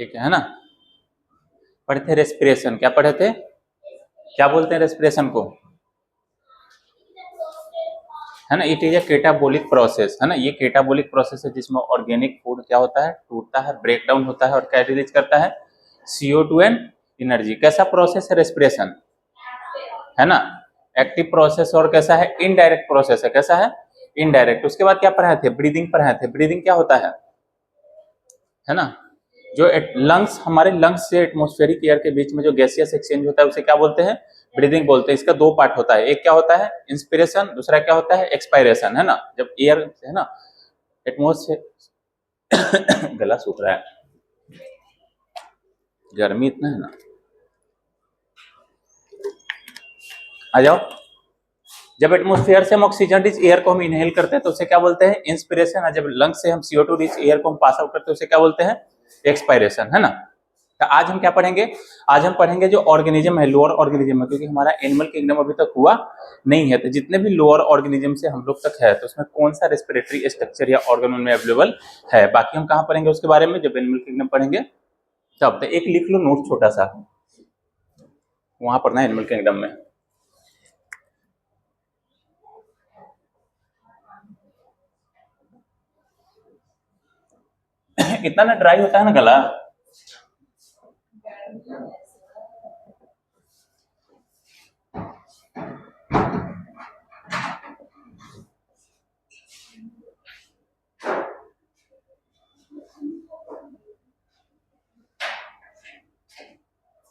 ठीक है ना। पढ़े थे रेस्पिरेशन, क्या पढ़े थे, क्या बोलते हैं रेस्पिरेशन को, है ना। इट इज ए केटाबोलिक प्रोसेस, है ना। ये केटाबोलिक प्रोसेस है जिसमें ऑर्गेनिक फूड क्या होता है, टूटता है, ब्रेक डाउन होता है और क्या रिलीज करता है, CO2 एंड एनर्जी। कैसा प्रोसेस है रेस्पिरेशन, है ना। एक्टिव प्रोसेस और कैसा है, इनडायरेक्ट प्रोसेस है। कैसा है, इनडायरेक्ट। उसके बाद क्या पढ़ाए थे, ब्रीदिंग पढ़ाए थे। ब्रीदिंग क्या होता है ना। जो लंग्स, हमारे लंग्स से एटमॉस्फेरिक एयर के बीच में जो गैसियस एक्सचेंज होता है उसे क्या बोलते हैं, ब्रीदिंग बोलते हैं। इसका दो पार्ट होता है, एक क्या होता है इंस्पिरेशन, दूसरा क्या होता है एक्सपायरेशन, है ना। जब एयर, है ना, एटमॉस्फेयर गला सूख रहा है, गर्मी इतना है ना। आ जाओ। जब एटमॉस्फेयर से हम ऑक्सीजन रिच एयर को हम इनहेल करते हैं तो उसे क्या बोलते हैं इंस्पिरेशन, और जब लंग से हम CO2 रिच एयर को हम पास आउट करते हैं उसे क्या बोलते हैं एक्सपायरेशन, है ना। तो आज हम क्या पढ़ेंगे, आज हम पढ़ेंगे जो ऑर्गेनिज्म है, लोअर ऑर्गेनिज्म है, क्योंकि हमारा एनिमल किंगडम अभी तक हुआ नहीं है। तो जितने भी लोअर ऑर्गेनिज्म से हम लोग तक है तो उसमें कौन सा रेस्पिरेटरी स्ट्रक्चर या ऑर्गन उनमें अवेलेबल है, बाकी हम कहाँ पढ़ेंगे उसके बारे में, जब एनिमल किंगडम पढ़ेंगे तब। तो एक लिख लो नोट छोटा सा, वहां पढ़ना है एनिमल किंगडम में। इतना ना ड्राई होता है ना गला।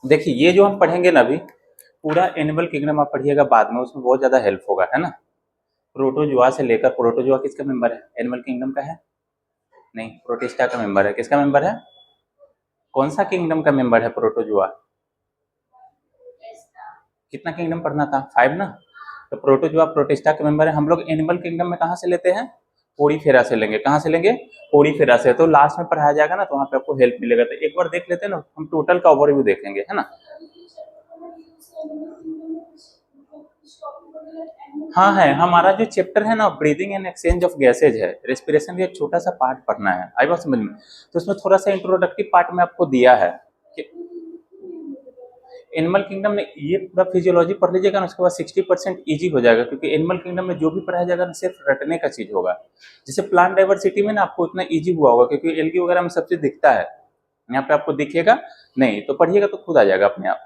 देखिए ये जो हम पढ़ेंगे ना अभी, पूरा एनिमल किंगडम आप पढ़िएगा बाद में, उसमें बहुत ज्यादा हेल्प होगा, है ना। प्रोटोजुआ से लेकर, प्रोटोजुआ किसका मेंबर है, एनिमल किंगडम का है नहीं, प्रोटिस्टा का मेंबर है। किसका मेंबर है, कौन सा किंगडम का मेंबर है प्रोटोजुआ, कितना किंगडम पढ़ना था, 5 ना। तो प्रोटोजुआ प्रोटिस्टा के मेंबर है। हम लोग एनिमल किंगडम में कहाँ से लेते हैं, पोरीफेरा से लेंगे। कहाँ से लेंगे, पोरीफेरा से। तो लास्ट में पढ़ाया जाएगा ना तो वहाँ पे आपको हेल्प मिलेगा। तो एक बार देख लेते हैं ना, हम टोटल का ओवरव्यू देखेंगे, है ना। हाँ है, हमारा जो चैप्टर है ना breathing and exchange of gases है, रेस्पिरेशन का एक छोटा सा पार्ट पढ़ना है, आई बात समझ में। तो उसमें थोड़ा सा इंट्रोडक्टिव पार्ट में आपको दिया है कि एनिमल किंगडम में ये पूरा फिजियोलॉजी पढ़ लीजिएगा ना, उसके बाद 60% ईजी हो जाएगा, क्योंकि एनिमल किंगडम में जो भी पढ़ाया जाएगा ना सिर्फ रटने का चीज होगा। जैसे प्लांट डाइवर्सिटी में ना आपको उतना ईजी हुआ होगा, क्योंकि एल्गी वगैरह में सब चीज दिखता है, यहाँ पे आपको दिखेगा नहीं। तो पढ़िएगा तो खुद आ जाएगा अपने आप।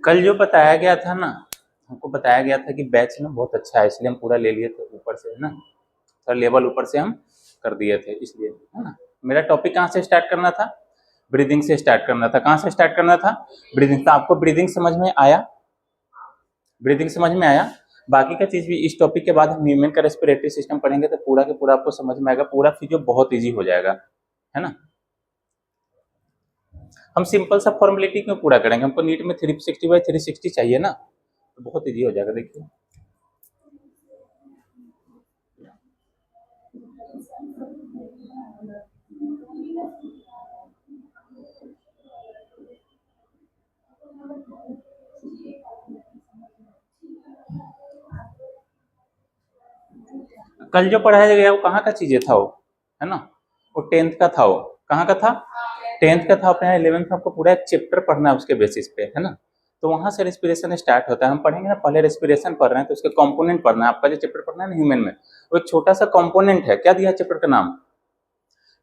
कल जो बताया गया था ना, हमको बताया गया था कि बैच ना बहुत अच्छा है, इसलिए हम पूरा ले लिए थे ऊपर से, है ना। थोड़ा लेवल ऊपर से हम कर दिए थे इसलिए, है ना। मेरा टॉपिक कहाँ से स्टार्ट करना था, ब्रीदिंग से स्टार्ट करना था। कहाँ से स्टार्ट करना था, ब्रीदिंग। तो आपको ब्रीदिंग समझ में आया, ब्रीदिंग समझ में आया। बाकी का चीज भी इस टॉपिक के बाद हम ह्यूमन का रेस्पिरेटरी सिस्टम पढ़ेंगे तो पूरा के पूरा आपको समझ में आएगा, पूरा फिजियो बहुत ईजी हो जाएगा, है ना। हम सिंपल सा फॉर्मेलिटी क्यों पूरा करेंगे, हमको नीट में 360/360 चाहिए ना, तो बहुत ईजी हो जाएगा। देखिए कल जो पढ़ाया गया वो कहाँ का चीजें था वो, है ना। वो 10th का था, वो कहाँ का था, 10th का था। अपने 11th में आपको पूरा एक चैप्टर पढ़ना है उसके बेसिस पे, है ना। तो वहां से रेस्पिरेशन स्टार्ट होता है। हम पढ़ेंगे ना, पहले रेस्पिरेशन पढ़ रहे हैं तो उसके कंपोनेंट पढ़ना है। आपका जो चैप्टर पढ़ना है ना ह्यूमन में, वो एक छोटा सा कंपोनेंट है। क्या दिया है चैप्टर का नाम?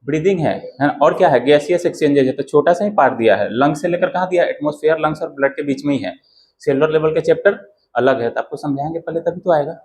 ब्रीदिंग है ना? और क्या है? गैसियस एक्सचेंजेज है, तो छोटा सा ही पार्ट दिया है। लंग से लेकर कहाँ दिया? एटमोस्फेयर, लंग्स और ब्लड के बीच में ही है। सेलुलर लेवल के चैप्टर अलग है, तो आपको समझाएंगे पहले तभी तो आएगा।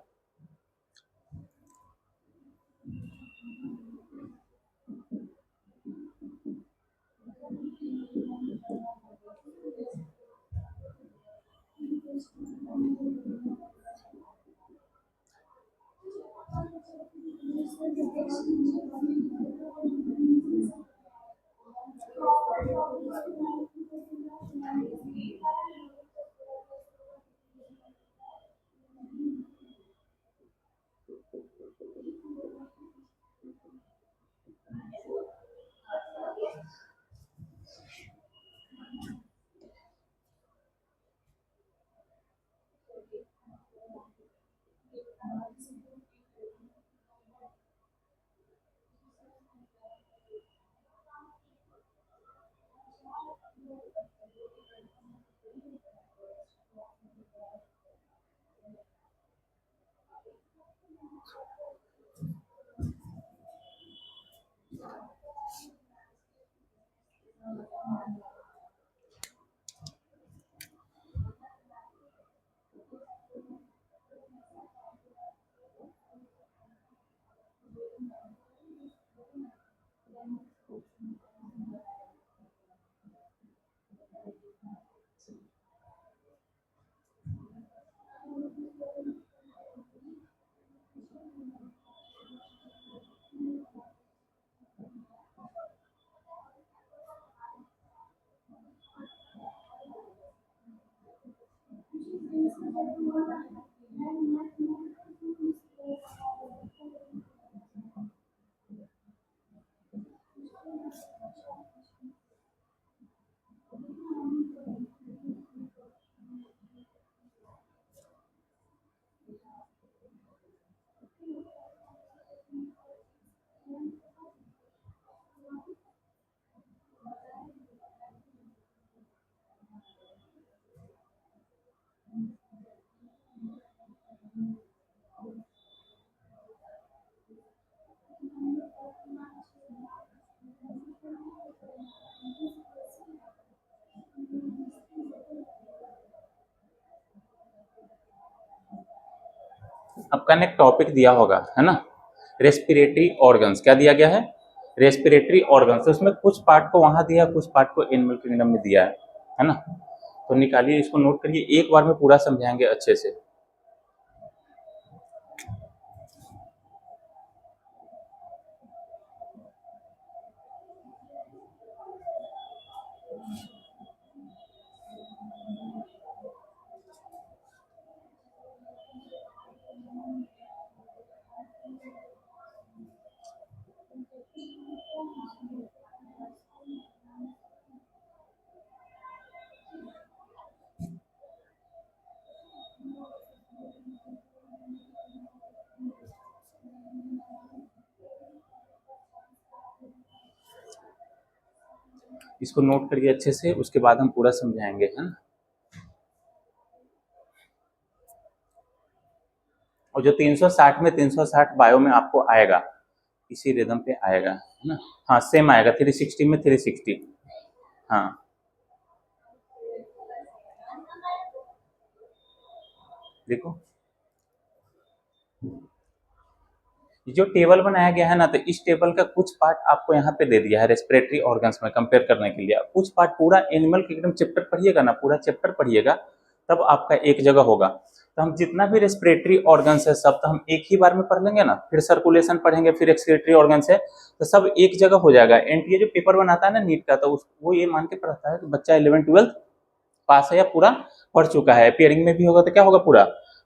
आपका ने एक टॉपिक दिया होगा, है ना, रेस्पिरेटरी ऑर्गन्स। क्या दिया गया है? Respiratory organs. तो उसमें कुछ पार्ट को वहां दिया, कुछ पार्ट को एनिमल किंगडम में दिया है ना। तो निकालिए, इसको नोट करिए, एक बार में पूरा समझाएंगे अच्छे से। इसको नोट करिए अच्छे से, उसके बाद हम पूरा समझाएंगे, है ना। और जो 360 में 360 बायो में आपको आएगा, इसी रिदम पे आएगा, है ना। हाँ सेम आएगा, 360 में 360। हाँ देखो, ये जो टेबल बनाया गया है ना, तो इस टेबल का कुछ पार्ट आपको यहाँ पे दे दिया है रेस्पिरेटरी ऑर्गन्स में कंपेयर करने के लिए। कुछ पार्ट पूरा एनिमल किंगडम चैप्टर पढ़िएगा ना, पूरा चैप्टर पढ़िएगा, तब आपका एक जगह होगा। तो हम जितना भी रेस्पिरेटरी ऑर्गन्स है सब तो हम एक ही बार में पढ़ लेंगे ना, फिर सर्कुलेशन पढ़ेंगे, फिर एक्सक्रीटरी ऑर्गन्स है, तो सब एक जगह हो जाएगा। एनटीए जो पेपर बनाता है ना नीट का, तो वो ये मान के पढ़ता है कि बच्चा 11th-12th पास है या पूरा पढ़ चुका है। अपियरिंग में भी होगा तो क्या होगा, पूरा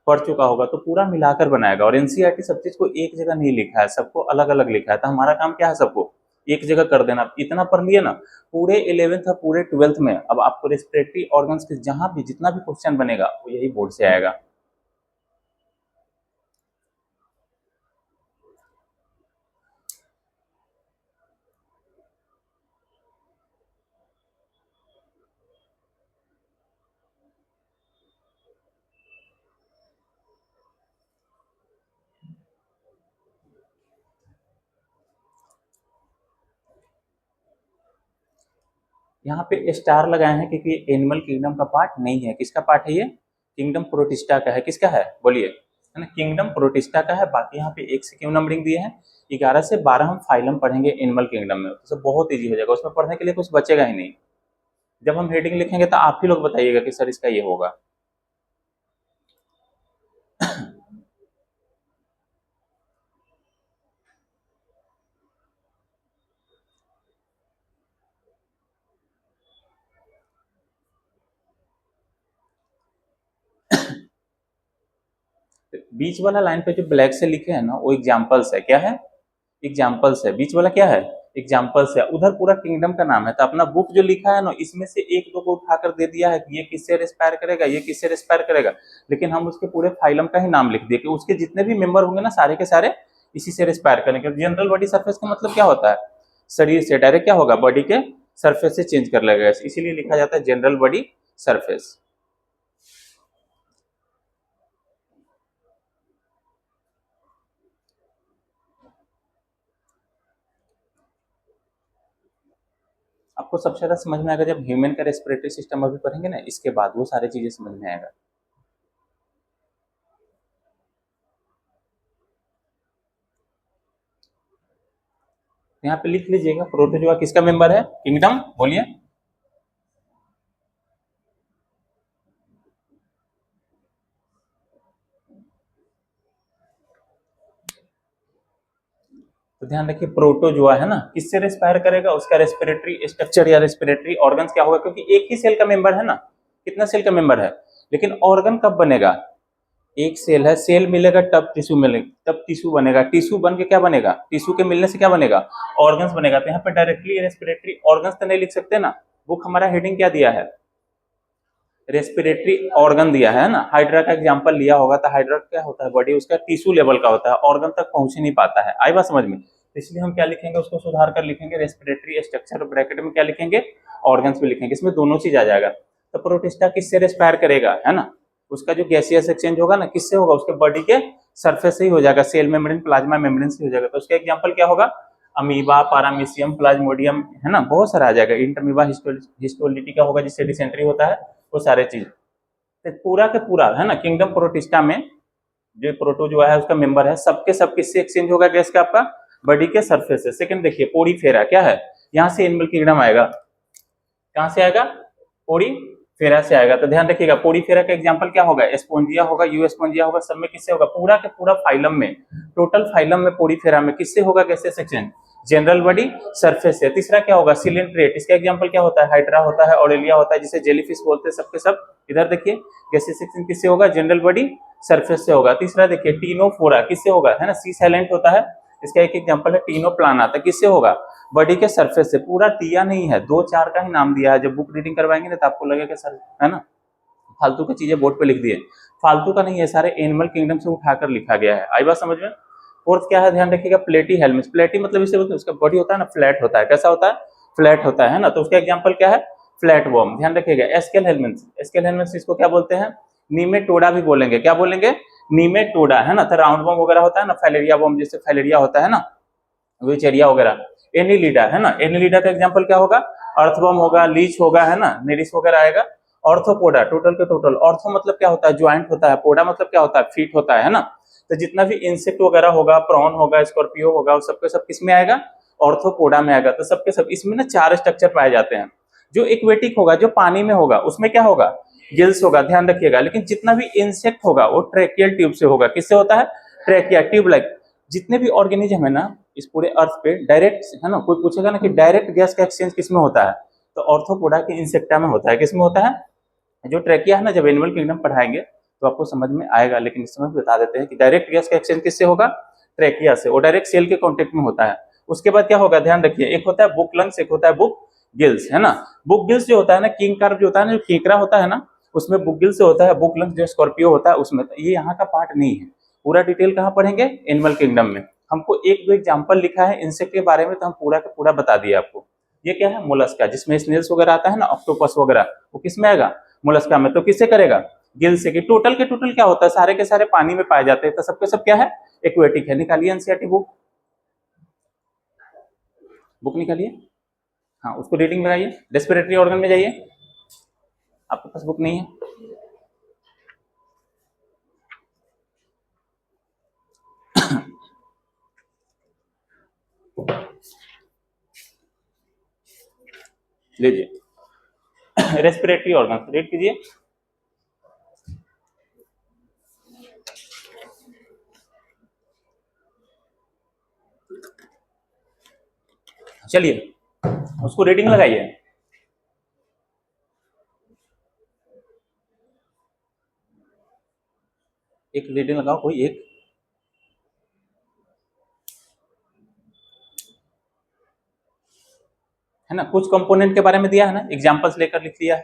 पढ़ चुका होगा, तो पूरा मिलाकर बनाएगा। और एनसीईआरटी सब चीज को एक जगह नहीं लिखा है, सबको अलग अलग लिखा है। तो हमारा काम क्या है, सबको एक जगह कर देना। इतना पढ़ लिए ना, पूरे 11th और पूरे 12th में अब आपको रेस्पिरेटरी ऑर्गन्स के जहां भी जितना भी क्वेश्चन बनेगा वो यही बोर्ड से आएगा। यहाँ पे स्टार लगाए हैं क्योंकि एनिमल किंगडम का पार्ट नहीं है। किसका पार्ट है ये? किंगडम प्रोटिस्टा का है। किसका है बोलिए? है ना, किंगडम प्रोटिस्टा का है। बाकी यहाँ पे 1 से क्यों नंबरिंग दिए हैं? 11 से 12 हम फाइलम पढ़ेंगे एनिमल किंगडम में, तो बहुत ईजी हो जाएगा, उसमें पढ़ने के लिए कुछ बचेगा ही नहीं। जब हम हेडिंग लिखेंगे तो आप ही लोग बताइएगा कि सर इसका ये होगा। बीच वाला लाइन पे जो ब्लैक से लिखे हैं ना, वो एग्जाम्पल्स है। क्या है? एग्जाम्पल्स है। बीच वाला क्या है? एग्जाम्पल्स है। उधर पूरा किंगडम का नाम है। तो अपना बुक जो लिखा है ना, इसमें से एक दो को उठाकर दे दिया है कि ये किससे रेस्पायर करेगा, ये किससे रेस्पायर करेगा, लेकिन हम उसके पूरे फाइलम का ही नाम लिख दिए कि उसके जितने भी मेंबर होंगे ना, सारे के सारे इसी से रेस्पायर करेंगे। जनरल बॉडी सरफेस का मतलब क्या होता है? शरीर से डायरेक्ट क्या होगा? बॉडी के सरफेस से चेंज कर लेगा, इसीलिए लिखा जाता है जनरल बॉडी सरफेस। आपको सबसे ज्यादा समझ में आएगा जब ह्यूमन का रेस्पिरेटरी सिस्टम अभी पढ़ेंगे ना, इसके बाद वो सारी चीजें समझ में आएगा। यहाँ पे लिख लीजिएगा, प्रोटोजोआ किसका मेंबर है? किंगडम। बोलिए। तो ध्यान रखिए, प्रोटोजोआ है ना, किससे रेस्पायर करेगा? उसका रेस्पिरेटरी स्ट्रक्चर या रेस्पिरेटरी ऑर्गन्स क्या होगा? क्योंकि एक ही सेल का मेंबर है ना। कितना सेल का मेंबर है? लेकिन ऑर्गन कब बनेगा? एक सेल है, सेल मिलेगा तब टिश्यू मिलेगा, तब टिश्यू बनेगा। टिश्यू बन के क्या बनेगा? टिश्यू के मिलने से क्या बनेगा? ऑर्गन्स बनेगा। तो यहाँ पे डायरेक्टली रेस्पिरेटरी ऑर्गन्स तो नहीं लिख सकते ना। बुक हमारा हेडिंग क्या दिया है? रेस्पिरेटरी ऑर्गन दिया है ना। हाइड्रा का एग्जांपल लिया होगा, तो हाइड्रा क्या होता है? बॉडी उसका टिश्यू लेवल का होता है, ऑर्गन तक पहुंच ही नहीं पाता है। आई बात समझ में? इसलिए हम क्या लिखेंगे? उसको सुधार कर लिखेंगे रेस्पिरेटरी स्ट्रक्चर, ब्रैकेट में क्या लिखेंगे? ऑर्गन्स भी लिखेंगे। इसमें दोनों चीज आ जाएगा। तो प्रोटिस्टा किससे रेस्पायर करेगा? है ना, उसका जो गैसियस एक्सचेंज होगा ना, किससे होगा? उसके बॉडी के सरफेस से ही हो जाएगा, सेल मेम्ब्रेन, प्लाज्मा मेम्ब्रेन से हो जाएगा। तो उसका एग्जांपल क्या होगा? अमीबा, पारामीशियम, प्लाज्मोडियम, है ना, बहुत सारा आ जाएगा। इंटरमीबा, हिस्टोलिटिका होगा जिससे डिसेंट्री होता है, वो सारे चीज। तो पूरा के पूरा है ना, किंगडम प्रोटिस्टा में जो प्रोटोजोआ है उसका मेंबर है, सबके सब किससे एक्सचेंज होगा गैस का? आपका बॉडी के सरफेस से। सेकंड देखिए, पोरीफेरा क्या है? यहाँ से एनिमल किंगडम आएगा। कहां से आएगा? पोरीफेरा से आएगा। तो ध्यान रखिएगा, पोरीफेरा का एग्जांपल क्या होगा? स्पोंजिया होगा, यू स्पोंजिया होगा। सब में किससे होगा? पूरा के पूरा फाइलम में, टोटल फाइलम में, पोरीफेरा में किससे होगा gaseous exchange? General body surface से। तीसरा क्या होगा? सिलेंट्रेट। इसका एग्जांपल क्या होता है? हाइड्रा होता है, ऑरेलिया होता है, जिसे जेलीफिश बोलते हैं। सबके सब इधर देखिए, गैसियस एक्सचेंज किससे होगा? जनरल बॉडी सरफेस से होगा। तीसरा देखिए, टीनोफोरा किससे होगा? है ना, सी साइलेंट होता है, इसका एक एग्जांपल है टीनोप्लाना। तो किससे होगा? बॉडी के सरफेस से। पूरा दिया नहीं है, 2-4 का ही नाम दिया है। जब बुक रीडिंग करवाएंगे ना, तो आपको लगेगा सर, है ना, फालतू की चीजें बोर्ड पे लिख दिए। फालतू का नहीं है, सारे एनिमल किंगडम से उठाकर लिखा गया है। आई बात समझ में? फोर्थ क्या है? ध्यान रखिएगा, प्लेटी हेलमिट। प्लेटी मतलब इसे उसका बॉडी होता है ना, फ्लैट होता है। कैसा होता है? फ्लैट होता है ना। तो उसका एग्जांपल क्या है? Flat worm. ध्यान रखिएगा, एस्केल हेलमिन्स। एस्केल हेलमिन्स इसको क्या बोलते हैं? नीमेटोडा भी बोलेंगे। क्या बोलेंगे? नीमेटोडा, है ना। तो राउंड वर्म वगैरह होता है ना, फाइलेरिया वर्म, जैसे फाइलेरिया होता है ना, विचेरिया वगैरह। एनिलिडा, है ना, एनिलिडा का एग्जांपल क्या होगा? अर्थवर्म होगा, लीच होगा, है ना, नेरिस वगैरह आएगा। ऑर्थोपोडा, टोटल के टोटल। ऑर्थो मतलब क्या होता है? ज्वाइंट होता है। पोडा मतलब क्या होता है? फीट होता है ना। तो जितना भी इंसेक्ट वगैरह होगा, प्रॉन होगा, स्कॉर्पियो होगा, वो सबके सब किस में आएगा? ऑर्थोपोडा में आएगा। तो सबके सब इसमें ना 4 स्ट्रक्चर पाए जाते हैं। जो एक्वेटिक होगा, जो पानी में होगा, उसमें क्या होगा? गिल्स होगा, ध्यान रखिएगा। लेकिन जितना भी इंसेक्ट होगा वो ट्रेकियल ट्यूब से होगा। किससे होता है? Trachea tube like. जितने भी ऑर्गेनिज्म है ना इस पूरे अर्थ पे, डायरेक्ट, है ना, कोई पूछेगा ना कि डायरेक्ट गैस का एक्सचेंज किसमें होता है, तो ऑर्थोपोडा के इंसेक्टा में होता है। किसमें होता है? जो ट्रेकिया है ना, जब एनिमल किंगडम पढ़ाएंगे तो आपको समझ में आएगा, लेकिन इस समय बता देते हैं कि डायरेक्ट गैस का एक्सचेंज किससे होगा? ट्रेकिया से। वो डायरेक्ट सेल के कॉन्टेक्ट में होता है। उसके बाद क्या होगा? ध्यान रखिए, एक होता है बुक लंग्स, एक होता है बुक गिल्स, है ना। बुक गिल्स जो होता है ना, किंग कार्प जो होता है ना, जो केकड़ा होता है ना, उसमें बुक गिल्स से होता है। बुक लंग्स जो स्कॉर्पियो होता है उसमें। ये यहाँ का पार्ट नहीं है। पूरा डिटेल कहाँ पढ़ेंगे? एनिमल किंगडम में। हमको 1-2 एग्जांपल लिखा है इंसेक्ट के बारे में, तो हम पूरा का पूरा बता दिया आपको। ये क्या है? मोलस्का, जिसमें स्नेल्स वगैरह आता है ना, ऑक्टोपस वगैरह, वो किसमें आएगा? मोलस्का में। तो किससे करेगा? गिल से। कि टोटल के टोटल क्या होता है? सारे के सारे पानी में पाए जाते हैं। तो सबके सब क्या है? एक्वेटिक है। निकालिए एनसीईआरटी बुक, बुक निकालिए। हाँ, उसको रीडिंग लगाइए, रेस्पिरेटरी ऑर्गन में जाइए, आपके पास बुक नहीं है? लीजिए रेस्पिरेटरी ऑर्गन रीड कीजिए। चलिए उसको रीडिंग लगाइए। एक रीडिंग लगाओ कोई एक। है ना, कुछ कंपोनेंट के बारे में दिया है ना, एग्जांपल्स लेकर लिख लिया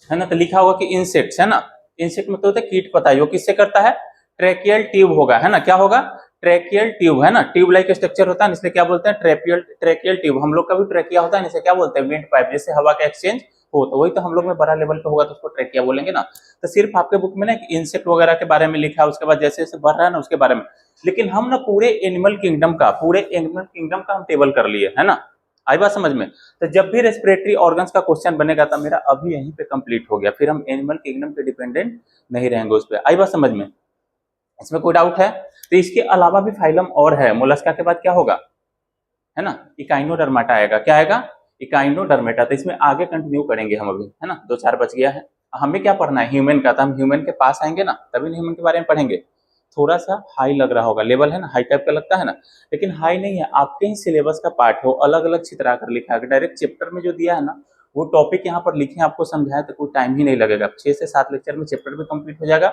है ना। तो लिखा होगा कि इंसेक्ट्स, है ना, इंसेक्ट मतलब होता है कीट, पता है वो किससे करता है, ट्रेकियल ट्यूब होगा, है ना, क्या होगा, ट्रेकियल ट्यूब, है ना, ट्यूब लाइक स्ट्रक्चर होता है, इसलिए क्या बोलते हैं, ट्रेकियल ट्यूब। हम लोग का भी ट्रेकिया होता है, इसे क्या बोलते हैं, विंड पाइप, जैसे हवा का एक्सचेंज हो, तो वही तो हम लोग में बड़ा लेवल पे होगा तो उसको ट्रेकिया बोलेंगे ना। तो सिर्फ आपके बुक में ना इंसेक्ट वगैरह के बारे में लिखा है, उसके बाद जैसे जैसे बढ़ रहा है ना उसके बारे में, लेकिन हम ना पूरे एनिमल किंगडम का, पूरे एनिमल किंगडम का हम टेबल कर लिए, है ना। आई बात समझ में? तो जब भी रेस्पिरेटरी ऑर्गन्स का क्वेश्चन बनेगा तो मेरा अभी यहीं पे कंप्लीट हो गया, फिर हम एनिमल किंगडम पे डिपेंडेंट नहीं रहेंगे उस पर। आई बात समझ में? इसमें कोई डाउट है? तो इसके अलावा भी फाइलम और है, मोलस्का के बाद क्या होगा, है ना, इकाइनोडर्माटा आएगा, क्या आएगा, इकाइनोडर्मेटा। तो इसमें आगे कंटिन्यू करेंगे हम अभी, है ना, दो चार बच गया है। हमें क्या पढ़ना है, ह्यूमन का, तो हम ह्यूमन के पास आएंगे ना तभी ह्यूमन के बारे में पढ़ेंगे। थोड़ा सा हाई लग रहा होगा, लेवल है ना, हाई टाइप का लगता है ना, लेकिन हाई नहीं है, आपके ही सिलेबस का पार्ट है, अलग अलग चित्रा कर लिखा है, डायरेक्ट चैप्टर में जो दिया है ना वो टॉपिक यहाँ पर लिखे आपको समझाया, तो कोई टाइम ही नहीं लगेगा, 6 से 7 लेक्चर में चैप्टर भी कंप्लीट हो जाएगा।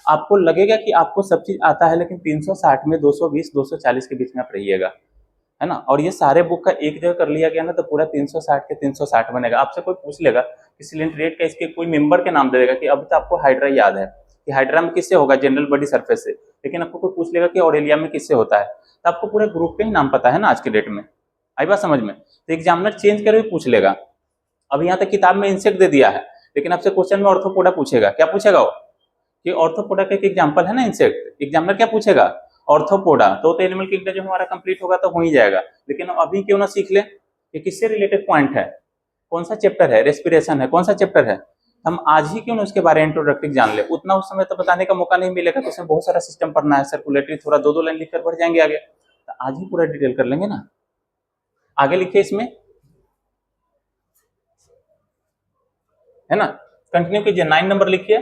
आपको लगेगा कि आपको सब चीज आता है, लेकिन 360 में 220 240 के बीच में आप रहिएगा, है ना। और ये सारे बुक का एक जगह कर लिया गया ना तो पूरा 360 के 360 बनेगा। आपसे कोई पूछ लेगा कि सिलेंट्रेट का इसके कोई मेंबर के नाम दे देगा, कि अभी तो आपको हाइड्रा याद है कि हाइड्रा में किससे होगा, जनरल बॉडी सरफेस से, लेकिन आपको कोई पूछ लेगा कि ऑरेलिया में किससे होता है, तो आपको पूरे ग्रुप के ही नाम पता है ना आज के डेट में। आई बात समझ में? तो एग्जामिनर चेंज करके पूछ लेगा। अब यहाँ तक किताब में इंसेक्ट दे दिया है, लेकिन आपसे क्वेश्चन में ऑर्थोपोडा पूछेगा, क्या पूछेगा वो, कि ऑर्थोपोडा का एक एग्जांपल है ना इंसेक्ट, एग्जामिनर क्या पूछेगा, ऑर्थोपोडा। तो एनिमल किंगडम जब हमारा कंप्लीट होगा तो हो ही जाएगा, लेकिन हम अभी क्यों ना सीख ले कि किससे रिलेटेड पॉइंट है, कौन सा चैप्टर है, रेस्पिरेशन है, कौन सा चैप्टर है, हम आज ही क्यों ना उसके बारे में इंट्रोडक्टिव जान ले। उतना उस समय तो बताने का मौका नहीं मिलेगा, तो उसमें बहुत सारा सिस्टम पढ़ना है, सर्कुलेटरी थोड़ा दो दो लाइन लिखकर बढ़ जाएंगे आगे, तो आज ही पूरा डिटेल कर लेंगे ना। आगे लिखिए इसमें, है ना, कंटिन्यू कीजिए, 9 नंबर लिखिए।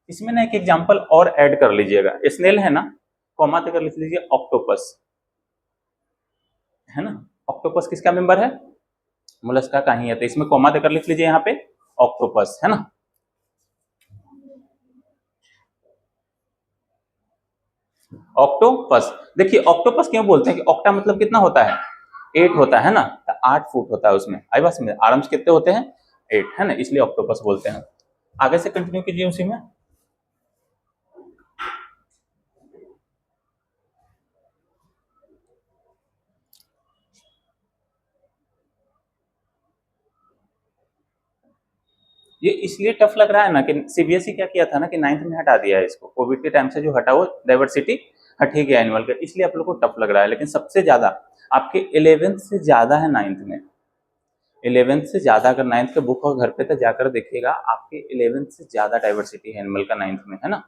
इसमें ना एक एग्जांपल और ऐड कर लीजिएगा, स्नेल है ना, कॉमा देकर लिख लीजिए ऑक्टोपस, है ना। ऑक्टोपस किसका मेंबर है, मोलस्का का ही है, तो इसमें कॉमा देकर लिख लीजिए यहाँ पे ऑक्टोपस, है ना। ऑक्टोपस, देखिए ऑक्टोपस क्यों बोलते हैं कि ऑक्टा मतलब कितना होता है, 8 होता है ना, तो 8 फुट होता है उसमें। आई बात समझे, आर्म्स कितने होते हैं, 8, है ना, इसलिए ऑक्टोपस बोलते हैं। आगे से कंटिन्यू कीजिए उसी में। ये इसलिए टफ लग रहा है ना कि सीबीएसई क्या किया था ना कि 9th में हटा दिया है इसको, कोविड के टाइम से जो हटा वो डाइवर्सिटी हट ही गया एनिमल का, इसलिए आप लोग को टफ लग रहा है, लेकिन सबसे ज्यादा आपके 11th से ज्यादा है 9th में, 11th से ज्यादा, अगर 9th का बुक हो घर पे तो जाकर देखिएगा, आपके 11th से ज्यादा डाइवर्सिटी है एनिमल का 9th में, है ना।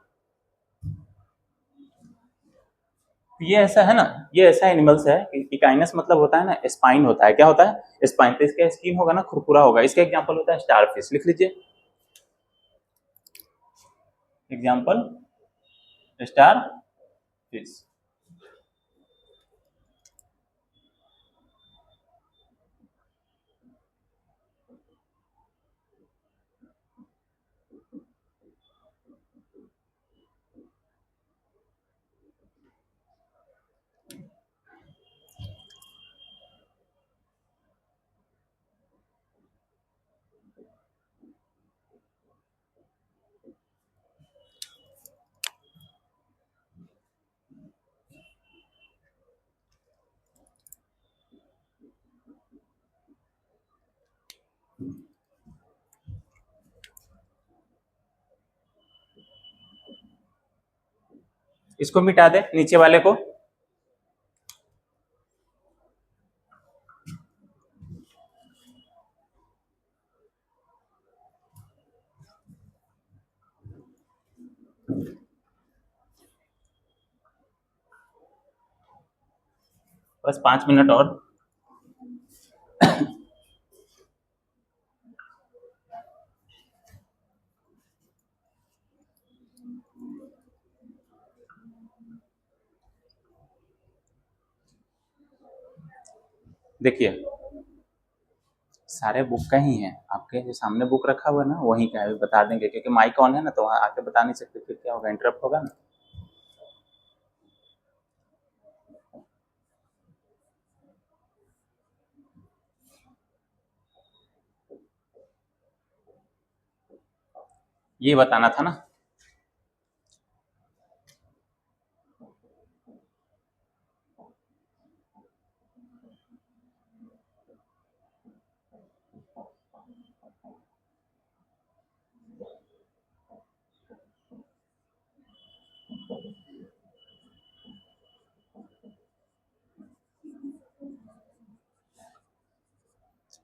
ये ऐसा है ना, ये ऐसा एनिमल्स है, इकाइनस मतलब होता है ना, स्पाइन होता है, क्या होता है, स्पाइन, तो इसका स्किन होगा ना खुरखुरा होगा, इसका एग्जांपल होता है स्टारफिश, लिख लीजिए एग्जांपल स्टार फिश। इसको मिटा दे नीचे वाले को। बस 5 मिनट और। देखिए सारे बुक का ही है, आपके जो सामने बुक रखा हुआ है ना वहीं का है, बता देंगे क्योंकि माइक ऑन है ना, तो वहाँ आके बता नहीं सकते, फिर क्या होगा, इंटरप्ट होगा ना। ये बताना था ना।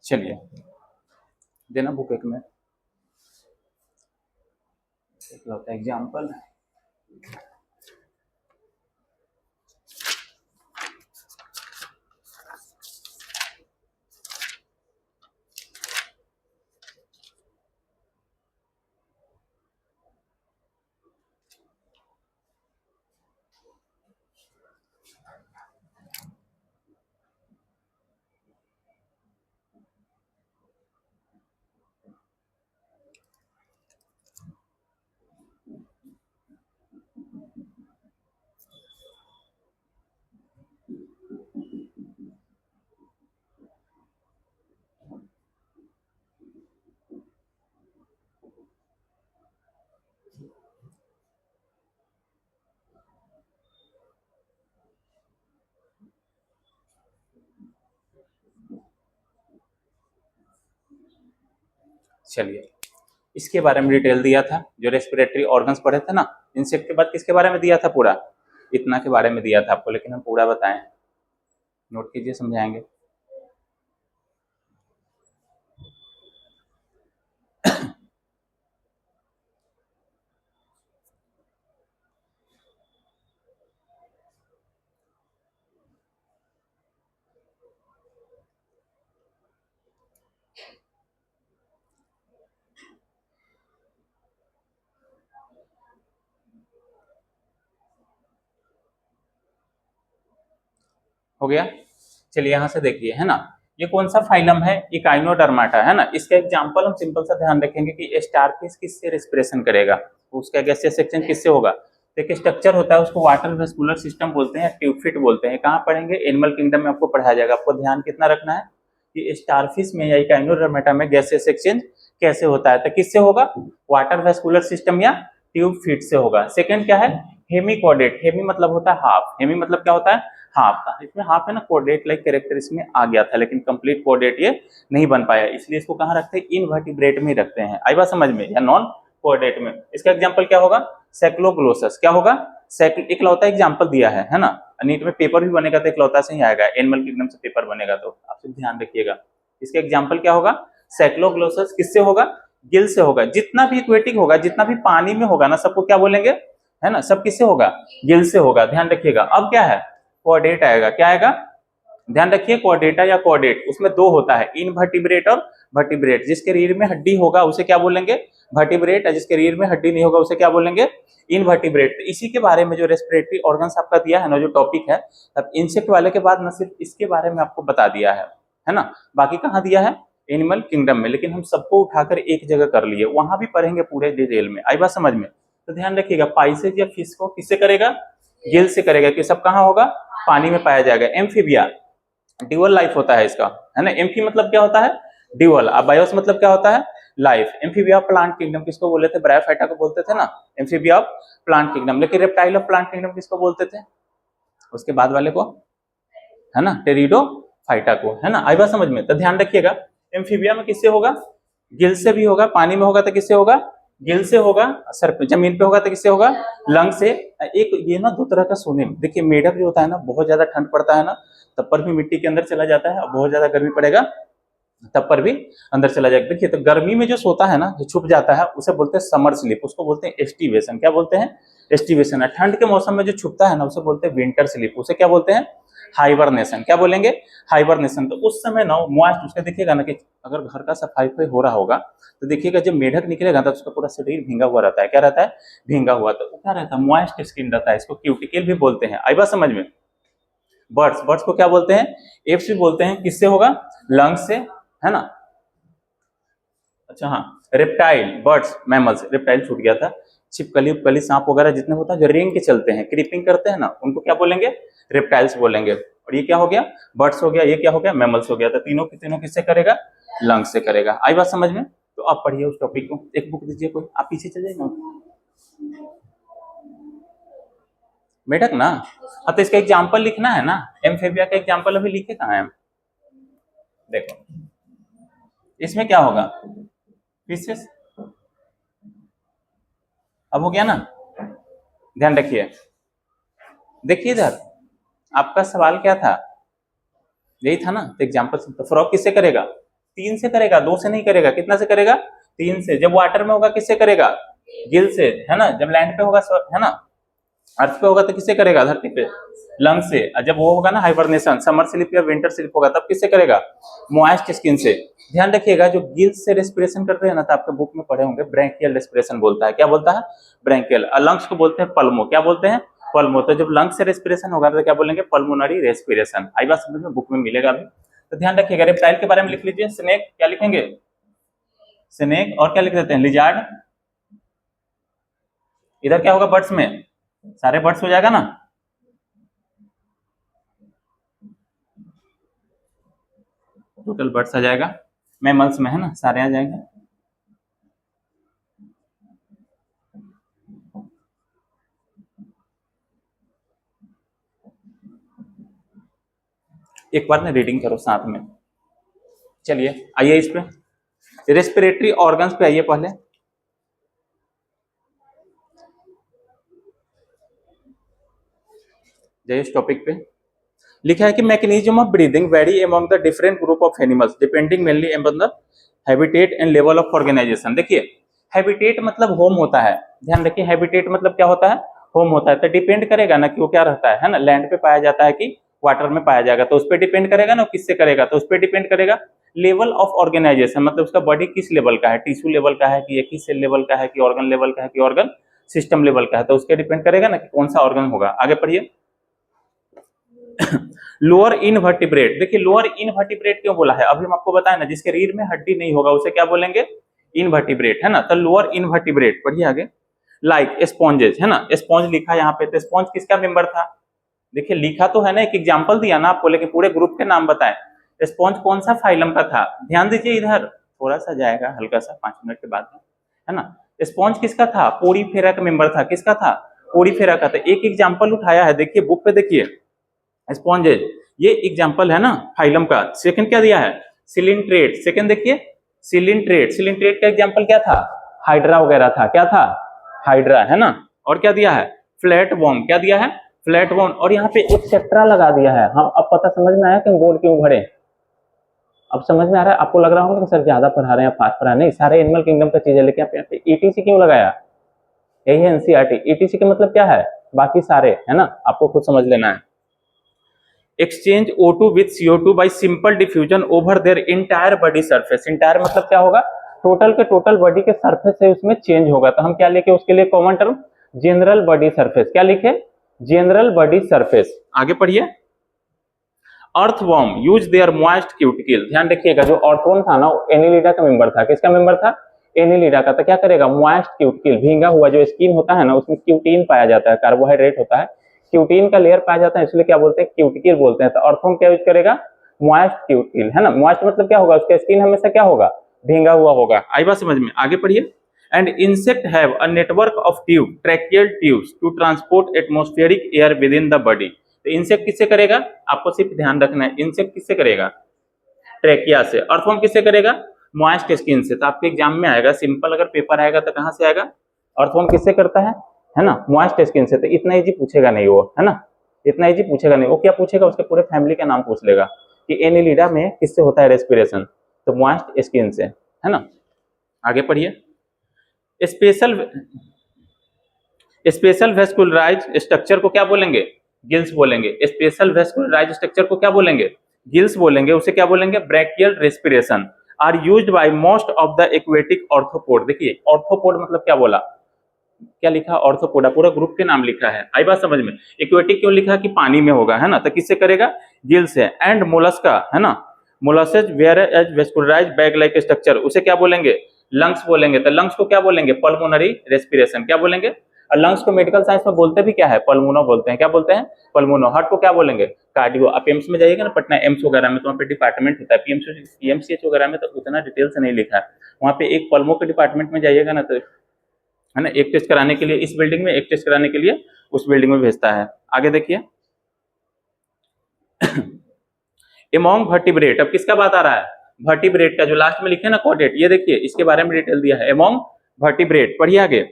चलिए देना बुक एक में, एक लौता एग्जाम्पल। चलिए इसके बारे में डिटेल दिया था, जो रेस्पिरेटरी ऑर्गन्स पढ़े थे ना, इंसेक्ट के बाद किसके बारे में दिया था, पूरा इतना के बारे में दिया था आपको, लेकिन हम पूरा बताएं, नोट कीजिए, समझाएंगे। हो गया। चलिए यहाँ से देखिए, है ना, ये कौन सा फाइलम है, इकाइनोडर्माटा, है ना। इसका एग्जांपल हम सिंपल सा ध्यान रखेंगे कि स्टारफिश किससे रेस्पिरेशन करेगा, उसका गैसीय सेक्शन किससे होगा। देखिए स्ट्रक्चर होता है उसको वाटर वेस्कुलर सिस्टम बोलते हैं, ट्यूबफिट बोलते हैं। कहाँ पढ़ेंगे, एनिमल किंगडम में आपको पढ़ाया जाएगा। आपको ध्यान कितना रखना है कि स्टारफिश में या इकाइनोडर्माटा में गैसीय एक्सचेंज कैसे होता है, तो किससे होगा, वाटर वेस्कुलर सिस्टम या ट्यूब फिट से होगा। सेकंड क्या है, हेमिकोडेट, हेमी मतलब होता है हाफ, हेमी मतलब क्या होता है, हाफ। इसमें हाफ है ना, कोडेट लाइक कैरेक्टर इसमें आ गया था, लेकिन कंप्लीट कोडेट ये नहीं बन पाया, इसलिए इसको कहाँ रखते हैं, इनवर्टिब्रेट में रखते हैं। आई बात समझ में, या नॉन कोडेट में। इसका एग्जांपल क्या होगा, सेक्लोग्लोसस, क्या होगा, इकलौता एग्जांपल दिया है ना। नीट में पेपर भी बनेगा तो इकलौता से ही आएगा, एनिमल किंगडम से पेपर बनेगा तो आप सब ध्यान रखिएगा। इसका एग्जांपल क्या होगा, सेक्लोग्लोसस किससे होगा, गिल से होगा। जितना भी एक्वेटिक होगा, जितना भी पानी में होगा ना, सबको क्या बोलेंगे, है ना, सब किससे होगा, गिल से होगा, ध्यान रखिएगा। अब क्या है, कोऑर्डिनेट आएगा, क्या आएगा, ध्यान रखिए, कोऑर्डिनेटा या कोऑर्डिनेट, उसमें दो होता है, इनवर्टिब्रेट और वर्टिब्रेट। जिसके रीढ़ में हड्डी होगा उसे क्या बोलेंगे, वर्टिब्रेट, और जिसके रीढ़ में हड्डी नहीं होगा उसे क्या बोलेंगे, इनवर्टिब्रेट। तो इसी के बारे में जो रेस्पिरेटरी ऑर्गन्स आपका दिया है ना, जो टॉपिक है, अब इंसेक्ट वाले के बाद ना सिर्फ इसके बारे में आपको बता दिया है ना। बाकी कहाँ दिया है, एनिमल किंगडम में, लेकिन हम सबको उठाकर एक जगह कर लिए, वहां भी पढ़ेंगे पूरे डिटेल में। आई बात समझ में, तो ध्यान रखिएगा, पाइसेज या फिश को किससे करेगा, गिल से करेगा, कि सब कहाँ होगा, पानी में पाया जाएगा। एम्फीबिया, ड्यूअल लाइफ होता है इसका, है ना। एम्फी मतलब क्या होता है, ड्यूअल। अब बायोस मतलब क्या होता है, लाइफ। एम्फीबिया प्लांट किंगडम किसको बोले थे, ब्रायोफाइटा को बोलते थे ना, एम्फीबिया प्लांट किंगडम। लेकिन रेप्टाइल ऑफ प्लांट किंगडम किसको बोलते थे, उसके बाद वाले को, है ना, टेरिडोफाइटा को, है ना। आई बात समझ में, तो ध्यान रखिएगा, एम्फीबिया में किससे होगा, गिल से भी होगा, पानी में होगा तो किससे होगा, गिल से होगा, सर पे जमीन पे होगा तो किससे होगा, लंग से। एक ये ना दो तरह का सोने, देखिए मेढक जो होता है ना, बहुत ज्यादा ठंड पड़ता है ना तब पर भी मिट्टी के अंदर चला जाता है, और बहुत ज्यादा गर्मी पड़ेगा तब पर भी अंदर चला जाएगा। देखिए तो गर्मी में जो सोता है ना, जो छुप जाता है, उसे बोलते हैं समर स्लीप, उसको बोलते हैं एस्टिवेशन। क्या बोलते हैं, एस्टिवेशन। है ठंड के मौसम में जो छुपता है ना, उसे बोलते हैं विंटर स्लीप, उसे क्या बोलते हैं, हाइबरनेशन। क्या बोलेंगे, हाइबरनेशन। तो उस समय ना मॉइस्ट, उसका देखिएगा ना कि अगर घर का सफाई हो रहा होगा तो देखिएगा जब मेढक निकलेगा तो उसका पूरा शरीर भींगा हुआ रहता है। क्या रहता है, भींगा हुआ। तो क्या रहता है, मॉइस्ट स्किन रहता है, इसको क्यूटिकल भी बोलते हैं। आई बात समझ में। बर्ड्स, बर्ड्स को क्या बोलते हैं, एप्स भी बोलते हैं। किससे होगा, लंग्स से, है ना। अच्छा हाँ, रेप्टाइल, बर्ड्स, मैमल्स, रेप्टाइल छूट गया था। छिपकली उपकली सांप वगैरह जितने होता है जो रेंग के चलते हैं, क्रीपिंग करते हैं ना, उनको क्या बोलेंगे, रेप्टाइल्स बोलेंगे। और ये क्या हो गया, बर्ड्स हो गया, ये क्या हो गया, मैमल्स हो गया। तो तीनों के तीनों किससे करेगा, लंग्स से करेगा। आई बात समझ में। तो आप पढ़िए उस टॉपिक को, एक बुक दीजिए कोई, आप पीछे चल जाइए ना। मेढक ना, हाँ तो इसका एग्जाम्पल लिखना है ना, एम्फेबिया का एग्जाम्पल अभी लिखे कहाँ है। देखो इसमें क्या होगा, फिशेस। अब हो गया ना, ध्यान रखिए। देखिए इधर आपका सवाल क्या था, यही था ना। तो एग्जाम्पल, तो फ्रॉग किससे करेगा, तीन से करेगा, दो से नहीं करेगा। कितना से करेगा, तीन से। जब वाटर में होगा किससे करेगा, गिल से, है ना। जब लैंड पे होगा, है ना, अर्थ पे होगा तो किससे करेगा, धरती पे, लंग से। और जब वो होगा ना हाइबरनेशन, समर स्लीप या विंटर स्लीप होगा, तब किससे करेगा, मॉइस्ट स्किन से। ध्यान रखिएगा, जो गिल से रेस्पिरेशन करते हैं ना, तो आपके बुक में पढ़े होंगे, ब्रैंकियल रेस्पिरेशन बोलता है। क्या बोलता है, ब्रैंकियल। लंग्स को बोलते हैं पल्मो। क्या बोलते हैं, पल्मो। तो जब लंग्स से रेस्पिरेशन होगा तो क्या बोलेंगे, पल्मोनरी रेस्पिरेशन। आई बात समझ में, बुक में मिलेगा भी। तो ध्यान रखिएगा, रेप्टाइल के बारे में लिख लीजिए, स्नेक, क्या लिखेंगे, स्नेक। और क्या लिख देते हैं, लिजार्ड। इधर क्या होगा, बर्ड्स में, सारे बर्ड्स हो जाएगा ना। टोटल बर्ड्स आ जाएगा। मैमल्स में है ना, सारे आ जाएंगे। एक बार ना रीडिंग करो साथ में। चलिए आइए इस पे, रेस्पिरेटरी ऑर्गन्स पे आइए पहले। जाइए इस टॉपिक पे। लिखा है कि mechanism of breathing vary among the different group of animals depending mainly upon the habitat and level of organisation. देखिए हैबिटेट मतलब होम होता है। ध्यान रखिए, हैबिटेट मतलब क्या होता है, होम होता है। तो डिपेंड करेगा ना कि वो क्या रहता है ना, लैंड पे पाया जाता है कि वाटर में पाया जाएगा, तो उस पर डिपेंड करेगा ना, किससे करेगा, तो उस पर डिपेंड करेगा। लेवल ऑफ ऑर्गेनाइजेशन मतलब उसका बॉडी किस लेवल का है, टिश्यू लेवल का है कि एक ही सेल लेवल का है कि ऑर्गन लेवल का है कि ऑर्गन सिस्टम लेवल का है, तो उसके डिपेंड करेगा ना कि कौन सा ऑर्गन होगा। आगे पढ़िए। लोअर इनवर्टिब्रेट, देखिए लोअर इनवर्टिब्रेट क्यों बोला है, अभी हम आपको बताया ना, जिसके रीढ़ में हड्डी नहीं होगा उसे क्या बोलेंगे, इनवर्टिब्रेट, है ना। तो लोअर इनवर्टिब्रेट, पढ़िए आगे। लाइक स्पॉन्जेस, है ना, स्पॉन्ज लिखा यहाँ पे, तो स्पॉन्ज किसका मेंबर था, देखिए लिखा तो है ना, एक एग्जांपल दिया ना आपको, लेकिन पूरे ग्रुप के नाम बताएं। स्पॉन्ज कौन सा फाइलम का था, ध्यान दीजिए इधर, थोड़ा सा जाएगा हल्का सा 5 मिनट के बाद, है ना। स्पॉन्ज किसका था, पोरीफेरा का मेंबर था, किसका था, पोरीफेरा का। तो एक एग्जांपल उठाया है, देखिए बुक पे देखिए, स्पॉन्जेज, ये एग्जांपल है ना फाइलम का। सेकंड क्या दिया है, सिलिंट्रेट। सेकंड देखिए सिलिंट्रेट, सिलिंट्रेट का एग्जांपल क्या था, हाइड्रा वगैरह था, क्या था, हाइड्रा, है ना। और क्या दिया है, फ्लैट वॉर्म, क्या दिया है, फ्लैट वॉर्म। और यहाँ पे एक्सेट्रा लगा दिया है। हम अब पता समझ में आया कि हम बोर्ड क्यों भरे, अब समझ में आ रहा है। आपको लग रहा होगा कि सर ज्यादा पढ़ा रहे हैं, फास्ट पढ़ा, नहीं, सारे एनिमल किंगडम का चीज है, लेकिन यहाँ पे ईटीसी क्यों लगाया, यही है एनसीईआरटी। ईटीसी का मतलब क्या है, बाकी सारे, है ना, आपको खुद समझ लेना है। Exchange O2 with CO2 bye simple diffusion over their entire body surface. Entire मतलब क्या होगा, टोटल के टोटल बॉडी के सरफेस से उसमें चेंज होगा। तो हम क्या लेके उसके लिए common term, general body surface. क्या लिखे, जनरल बॉडी सरफेस। आगे पढ़िए। Earthworm use their moist cuticle. ध्यान रखिएगा, जो अर्थवॉर्म था ना, एनिलिडा का मेंबर था। किसका मेंबर था, एनिलिडा का। तो क्या करेगा, मॉइस्ट क्यूटिकल, भींगा हुआ जो स्किन होता है ना, उसमें क्यूटीन पाया जाता है, कार्बोहाइड्रेट होता है, क्यूटीन का लेयर पाया जाता है, इसलिए क्या बोलते हैं, क्यूटिकल बोलते हैं। तो अर्थवॉर्म क्या यूज करेगा, मॉइस्ट क्यूटिकल, है ना। मॉइस्ट मतलब क्या होगा, उसका स्किन हमेशा क्या होगा, भींगा हुआ होगा। आई बात समझ में, आगे पढ़िए। And insect have a network of tube, tracheal tubes to transport atmospheric air within the body. तो इंसेक्ट किससे करेगा, आपको सिर्फ ध्यान रखना है, इंसेक्ट किससे करेगा, ट्रैकिया से। अर्थवॉर्म किससे करेगा, मॉइस्ट स्किन से। तो आपके एग्जाम में आएगा, सिंपल अगर पेपर आएगा तो कहाँ से आएगा, अर्थवॉर्म किससे करता है ना, मॉइस्ट स्किन से। तो इतना इजी पूछेगा नहीं वो, है ना, इतना इजी पूछेगा नहीं वो। क्या पूछेगा, उसके पूरे फैमिली का नाम पूछ लेगा कि एनिलिडा में किससे होता है रेस्पिरेशन, तो मॉइस्ट स्किन से, है ना। आगे पढ़िए। स्पेशल स्पेशल वेस्कुलराइज स्ट्रक्चर को क्या बोलेंगे, गिल्स बोलेंगे। स्पेशल वेस्कुलराइज स्ट्रक्चर को क्या बोलेंगे, गिल्स बोलेंगे। उसे क्या बोलेंगे, branchial respiration. Are used by most of the aquatic arthropod. देखिए ऑर्थोपोड मतलब क्या बोला, क्या लिखा, ऑर्थोपोडा, पूरा ग्रुप के नाम लिखा है, आई बात समझ में। इक्वेटिक क्यों लिखा कि पानी में होगा, है ना, तो किससे करेगा, गिल से। एंड मोलस्का, है ना, molluscs where as vascularise bag like structure, उसे क्या बोलेंगे, लंग्स बोलेंगे। तो लंग्स को क्या बोलेंगे, पल्मोनरी रेस्पिरेशन, क्या बोलेंगे। और लंग्स को मेडिकल साइंस में बोलते भी क्या है, पल्मोनो बोलते हैं, क्या बोलते हैं, पल्मोनो। हार्ट को क्या बोलेंगे, कार्डियो। आप एम्स में जाइएगा ना, पटना एम्स वगैरह में, तो वहाँ पे डिपार्टमेंट होता है, पीएमसीएच वगैरह में तो उतना डिटेल से नहीं लिखा है। वहाँ पे एक पल्मो के डिपार्टमेंट में जाइएगा ना, तो है ना, एक टेस्ट कराने के लिए इस बिल्डिंग में, एक टेस्ट कराने के लिए उस बिल्डिंग में भेजता है। आगे देखिए। एमोंग वर्टिब्रेट, अब किसका बात आ रहा है, वर्टिब्रेट का, जो लास्ट में लिखे ना कोडेट, ये देखिए इसके बारे में डिटेल दिया है, एमोंग वर्टिब्रेट। पढ़िए आगे।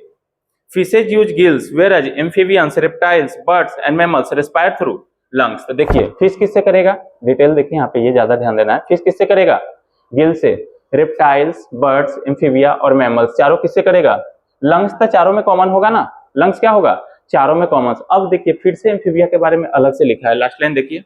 Fishes use gills whereas amphibians, reptiles, birds and mammals respire through lungs। तो देखिए फिश किससे करेगा, डिटेल देखिए यहाँ पे, ये ज्यादा ध्यान देना है। फिश किससे करेगा, गिल से। रेप्टाइल्स, बर्ड्स, एम्फीबिया और मैमल्स, चारों किससे करेगा, लंग्स। तो चारों में कॉमन होगा ना, लंग्स क्या होगा, चारों में कॉमन। अब देखिए फिर से एम्फीबिया के बारे में अलग से लिखा है, लास्ट लाइन देखिए।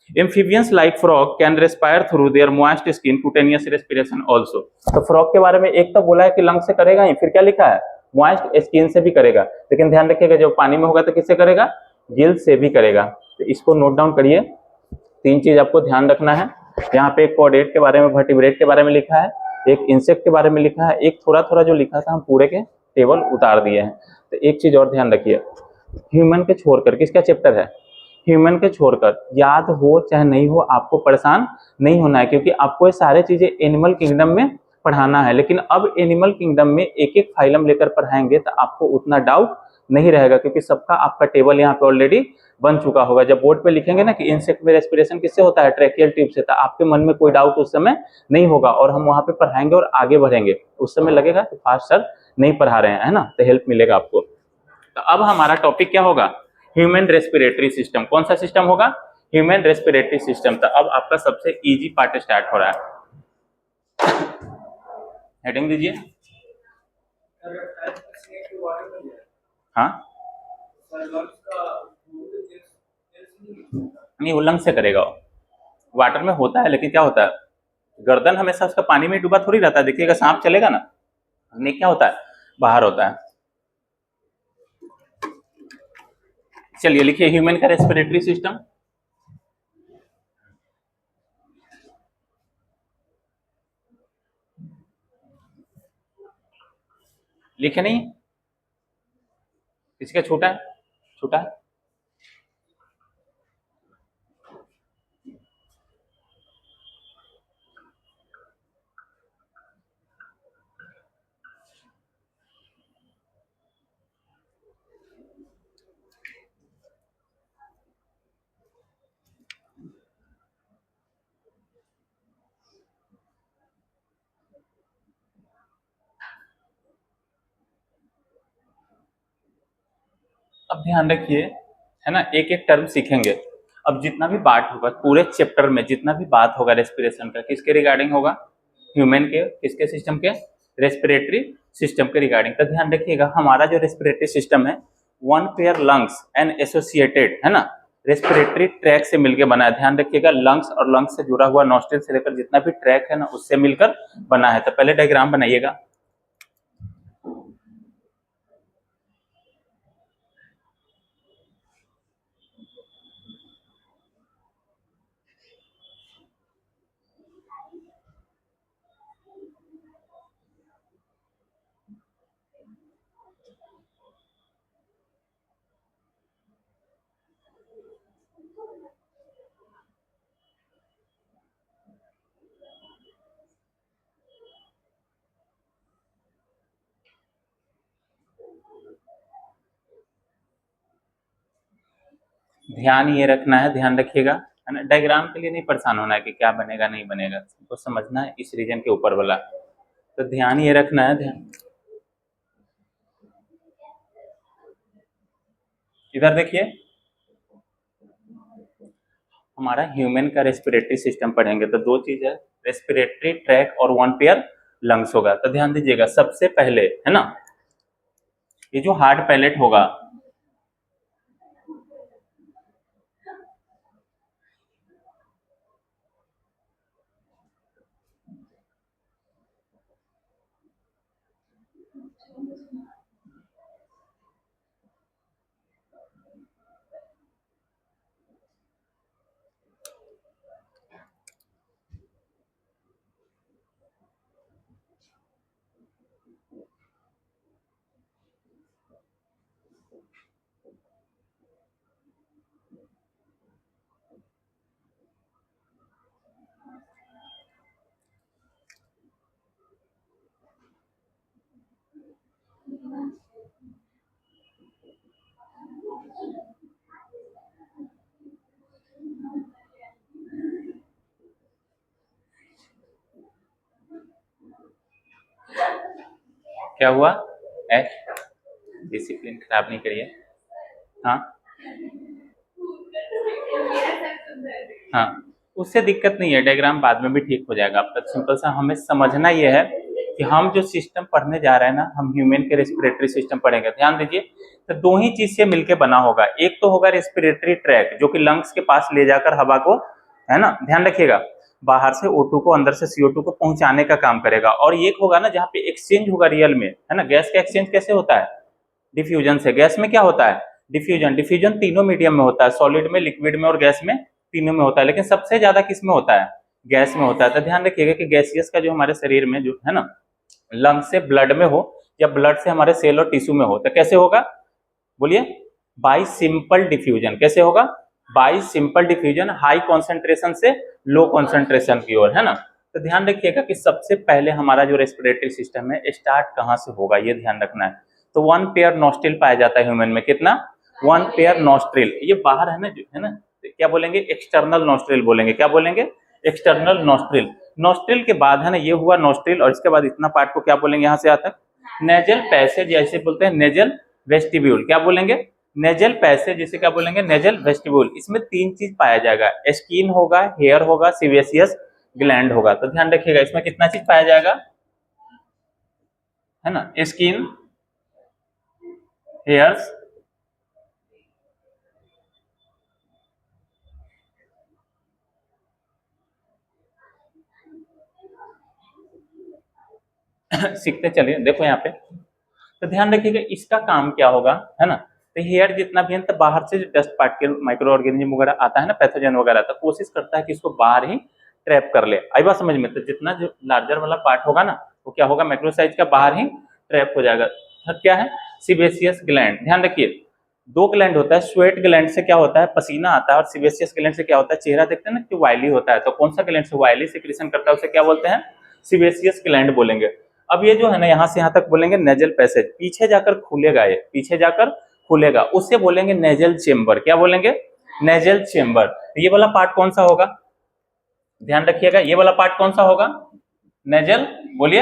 Amphibians like frog can respire through their moist skin cutaneous respiration also। तो फ्रॉग के बारे में एक तो बोला है कि लंग से करेगा ही, फिर क्या लिखा है, मॉइस्ट स्किन से भी करेगा। लेकिन ध्यान रखिएगा जब पानी में होगा तो किससे करेगा, गिल से भी करेगा। तो इसको नोट डाउन करिए, तीन चीज आपको ध्यान रखना है। यहाँ पे एक कॉर्डेट के बारे में, वर्टिब्रेट के बारे में लिखा है, एक इंसेक्ट के बारे में लिखा है, एक थोड़ा थोड़ा जो लिखा था हम पूरे के टेबल उतार दिए हैं। तो एक चीज और ध्यान रखिए, ह्यूमन के छोड़कर, किसका चैप्टर है, ह्यूमन के छोड़कर, याद हो चाहे नहीं हो आपको परेशान नहीं होना है, क्योंकि आपको ये सारे चीजें एनिमल किंगडम में पढ़ाना है। लेकिन अब एनिमल किंगडम में एक एक फाइलम लेकर पढ़ाएंगे तो आपको उतना डाउट नहीं रहेगा, क्योंकि सबका आपका टेबल यहाँ पे ऑलरेडी बन चुका होगा। जब बोर्ड पे लिखेंगे ना कि इंसेक्ट में रेस्पिरेशन किससे होता है, ट्रैकियल ट्यूब से, तो आपके मन में कोई डाउट उस समय नहीं होगा, और हम वहां पे पढ़ाएंगे और आगे बढ़ेंगे। उस समय लगेगा कि फास्ट सर नहीं पढ़ा रहे हैं, है ना, तो हेल्प मिलेगा आपको। तो अब हमारा टॉपिक क्या होगा, ह्यूमन रेस्पिरेटरी सिस्टम। कौन सा सिस्टम होगा, ह्यूमन रेस्पिरेटरी सिस्टम। तो अब आपका सबसे इजी पार्ट स्टार्ट हो रहा है, हेडिंग दीजिए। हाँ नहीं, वो लंग से करेगा, वाटर में होता है, लेकिन क्या होता है, गर्दन हमेशा उसका पानी में डूबा थोड़ी रहता है। देखिएगा सांप चलेगा ना, नहीं क्या होता है, बाहर होता है। चलिए लिखिए ह्यूमन का रेस्पिरेटरी सिस्टम। लिखे नहीं, किसका छोटा है, छोटा है। अब ध्यान रखिए, है ना, एक एक टर्म सीखेंगे। अब जितना भी बात होगा पूरे चैप्टर में, जितना भी बात होगा रेस्पिरेशन का, किसके रिगार्डिंग होगा, ह्यूमन के, किसके सिस्टम के, रेस्पिरेटरी सिस्टम के रिगार्डिंग। तो ध्यान रखिएगा हमारा जो रेस्पिरेटरी सिस्टम है, one pair lungs and associated, है ना, रेस्पिरेटरी ट्रैक से मिलकर बना है। ध्यान रखिएगा लंग्स और लंग्स से जुड़ा हुआ नॉस्ट्रिल से लेकर जितना भी ट्रैक है ना, उससे मिलकर बना है। तो पहले डायग्राम बनाइएगा। ध्यान ये रखना है, ध्यान रखिएगा, है ना। डायग्राम के लिए नहीं परेशान होना है कि क्या बनेगा नहीं बनेगा, तो समझना है इस रीजन के ऊपर वाला, तो ध्यान ये रखना है। ध्यान इधर देखिए, हमारा ह्यूमन का रेस्पिरेटरी सिस्टम पढ़ेंगे तो दो चीज है, रेस्पिरेटरी ट्रैक और वन पेयर लंग्स होगा। तो ध्यान दीजिएगा, सबसे पहले है ना ये जो हार्ड पैलेट होगा, क्या हुआ है, डिसिप्लिन खराब नहीं करिए। हाँ हाँ, उससे दिक्कत नहीं है, डायग्राम बाद में भी ठीक हो जाएगा आपका। सिंपल सा हमें समझना ये है कि हम जो सिस्टम पढ़ने जा रहे हैं ना, हम ह्यूमन के रेस्पिरेटरी सिस्टम पढ़ेंगे। ध्यान दीजिए, तो दो ही चीज से मिलकर बना होगा, एक तो होगा रेस्पिरेटरी ट्रैक जो कि लंग्स के पास ले जाकर हवा को, है ना, ध्यान रखिएगा, बाहर से O2 को अंदर से CO2 को पहुंचाने का काम करेगा। और एक होगा ना जहाँ पे एक्सचेंज होगा रियल में, है ना। गैस का एक्सचेंज कैसे होता है, डिफ्यूजन से। गैस में क्या होता है, डिफ्यूजन। डिफ्यूजन तीनों मीडियम में होता है, सॉलिड में, लिक्विड में और गैस में, तीनों में होता है, लेकिन सबसे ज्यादा किस में होता है, गैस में होता है। तो ध्यान रखिएगा कि गैसियस का जो हमारे शरीर में जो है ना, लंग से ब्लड में हो या ब्लड से हमारे सेल और टिश्यू में हो, तो कैसे होगा, बोलिए, बाई सिंपल डिफ्यूजन। कैसे होगा, by simple diffusion, high concentration से लो कॉन्सेंट्रेशन की ओर, है ना। तो ध्यान रखिएगा कि सबसे पहले हमारा जो रेस्पिरेटरी सिस्टम है स्टार्ट कहाँ से होगा, ये ध्यान रखना है। तो वन पेयर नॉस्ट्रिल पाया जाता है ह्यूमन में, कितना, वन पेयर नॉस्ट्रिल। ये बाहर है ना, जो है ना, क्या बोलेंगे, एक्सटर्नल नॉस्ट्रिल बोलेंगे। क्या बोलेंगे, एक्सटर्नल नॉस्ट्रिल। नॉस्ट्रिल के बाद है ना ये हुआ नॉस्ट्रिल, और इसके बाद इतना पार्ट को क्या बोलेंगे, यहाँ से आता नेजल पैसेज, जैसे बोलते हैं नेजल वेस्टिब्यूल। क्या बोलेंगे, नेजल पैसेज, जिसे क्या बोलेंगे, नेजल वेस्टिब्यूल। इसमें तीन चीज पाया जाएगा, स्किन होगा, हेयर होगा, सीवेसियस ग्लैंड होगा। तो ध्यान रखिएगा इसमें कितना चीज पाया जाएगा, है ना, स्किन, हेयर्स, सीखते चलिए। देखो यहाँ पे, तो ध्यान रखिएगा इसका काम क्या होगा, है ना। तो हेयर जितना भी है तो बाहर से जो डस्ट पार्टिकल, माइक्रो ऑर्गेनिज्म वगैरह आता है ना, पैथोजन वगैरह, तो कोशिश करता है कि इसको बाहर ही ट्रैप कर ले। आई बात समझ में, तो जितना जो लार्जर वाला पार्ट होगा ना, वो क्या होगा, माइक्रो साइज का, बाहर ही ट्रैप हो जाएगा। फिर क्या है, सिबेसियस ग्लैंड। ध्यान रखिए, दो ग्लैंड होता है, स्वेट ग्लैंड से क्या होता है, पसीना आता है, और सिबेसियस ग्लैंड से क्या होता है, चेहरा देखते हैं ना कि वायली होता है, तो कौन सा ग्लैंड से वायली सिक्रीशन करता है उसे क्या बोलते हैं, सिबेसियस ग्लैंड बोलेंगे। अब ये जो है ना, यहाँ से यहाँ तक बोलेंगे नेजल पैसेज, पीछे जाकर खुलेगा, ये पीछे जाकर खुलेगा, उससे बोलेंगे नेजल चेम्बर। क्या बोलेंगे, नेजल चेम्बर। ये वाला पार्ट कौन सा होगा, ध्यान रखिएगा, ये वाला पार्ट कौन सा होगा, नेजल, बोलिए,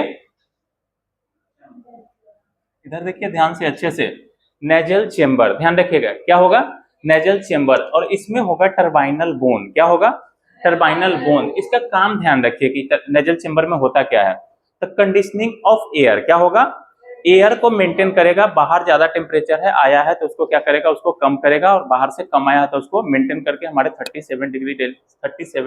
इधर देखिए ध्यान से अच्छे से, नेजल चेम्बर। ध्यान रखिएगा क्या होगा, नेजल चेम्बर, और इसमें होगा टर्बाइनल बोन। क्या होगा, टर्बाइनल बोन। इसका काम ध्यान रखिए कि नेजल चेम्बर में होता क्या है, तो कंडीशनिंग ऑफ एयर। क्या होगा, एयर को मेंटेन करेगा, बाहर ज्यादा टेम्परेचर है, आया है तो उसको क्या करेगा, उसको कम करेगा, और बाहर से कम आया है तो उसको मेंटेन करके हमारे 37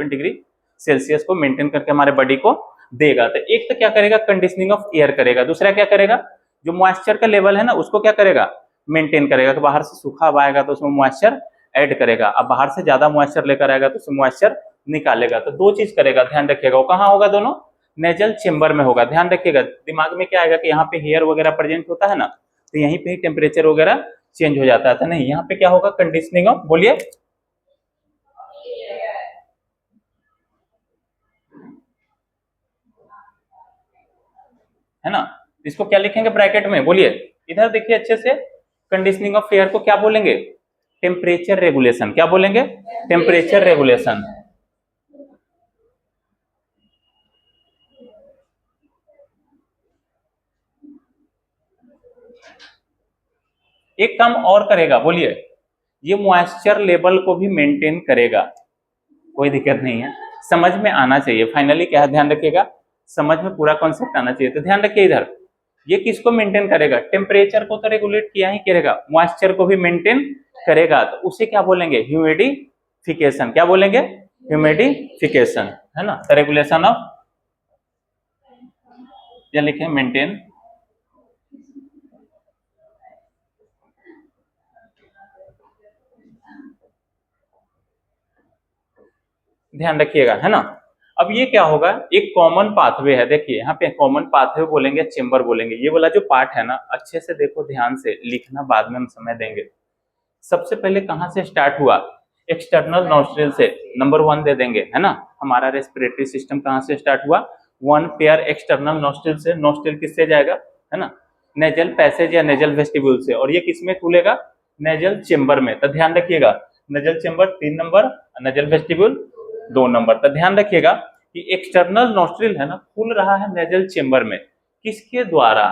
डिग्री सेल्सियस को मेंटेन करके हमारे बॉडी को देगा। तो एक तो क्या करेगा, कंडीशनिंग ऑफ एयर करेगा, दूसरा क्या करेगा, जो मॉइस्चर का लेवल है ना उसको क्या करेगा, मेंटेन करेगा। तो बाहर से सूखा हवा आएगा तो उसमें मॉइस्चर ऐड करेगा, अब बाहर से ज्यादा मॉइस्चर लेकर आएगा तो उसमें मॉइस्चर निकालेगा। तो दो चीज करेगा, ध्यान रखिएगा। वो कहाँ होगा, दोनों नेजल चेम्बर में होगा। ध्यान रखिएगा, दिमाग में क्या आएगा कि यहाँ पे हेयर वगैरह प्रेजेंट होता है ना, तो यहीं पे ही टेम्परेचर वगैरह चेंज हो जाता है। तो नहीं, यहाँ पे क्या होगा, कंडीशनिंग ऑफ, बोलिए, है ना। इसको क्या लिखेंगे ब्रैकेट में, बोलिए, इधर देखिए अच्छे से, कंडीशनिंग ऑफ एयर को क्या बोलेंगे, टेम्परेचर रेगुलेशन, क्या बोलेंगे? Temperature regulation. एक काम और करेगा, बोलिए, ये मॉइस्चर लेवल को भी मेंटेन करेगा, कोई दिक्कत नहीं है, समझ में आना चाहिए। फाइनली क्या है, ध्यान रखिएगा, समझ में पूरा कॉन्सेप्ट आना चाहिए। तो ध्यान रखिए इधर, ये किसको मेंटेन करेगा? टेम्परेचर को तो रेगुलेट किया ही करेगा, मॉइस्चर को भी मेंटेन करेगा, तो उसे क्या बोलेंगे? ह्यूमिडिफिकेशन। क्या बोलेंगे? ह्यूमिडिफिकेशन, है ना। तो रेगुलेशन ऑफ, या लिखे मेंटेन, ध्यान रखिएगा, है ना। अब ये क्या होगा, एक कॉमन पाथवे है, देखिए यहाँ पे कॉमन पाथवे बोलेंगे, चेंबर बोलेंगे। ये वाला जो पार्ट है ना, अच्छे से देखो, ध्यान से लिखना, बाद में हम समय देंगे। सबसे पहले कहाँ से स्टार्ट हुआ? एक्सटर्नल नॉस्ट्रिल से, नंबर 1 दे देंगे, है ना। हमारा रेस्पिरेटरी सिस्टम कहाँ से स्टार्ट हुआ? 1 पेयर एक्सटर्नल नॉस्ट्रिल से। नॉस्ट्रिल किससे जाएगा, है ना? नेजल पैसेज या नेजल वेस्टिब्यूल से। और ये किसमें खुलेगा? नेजल चेंबर में। तो ध्यान रखिएगा, nasal chamber 3 number, nasal vestibule 2 number. तो ध्यान रखिएगा कि एक्सटर्नल नॉस्ट्रिल है ना, खुल रहा है नेजल चेंबर में, किसके द्वारा?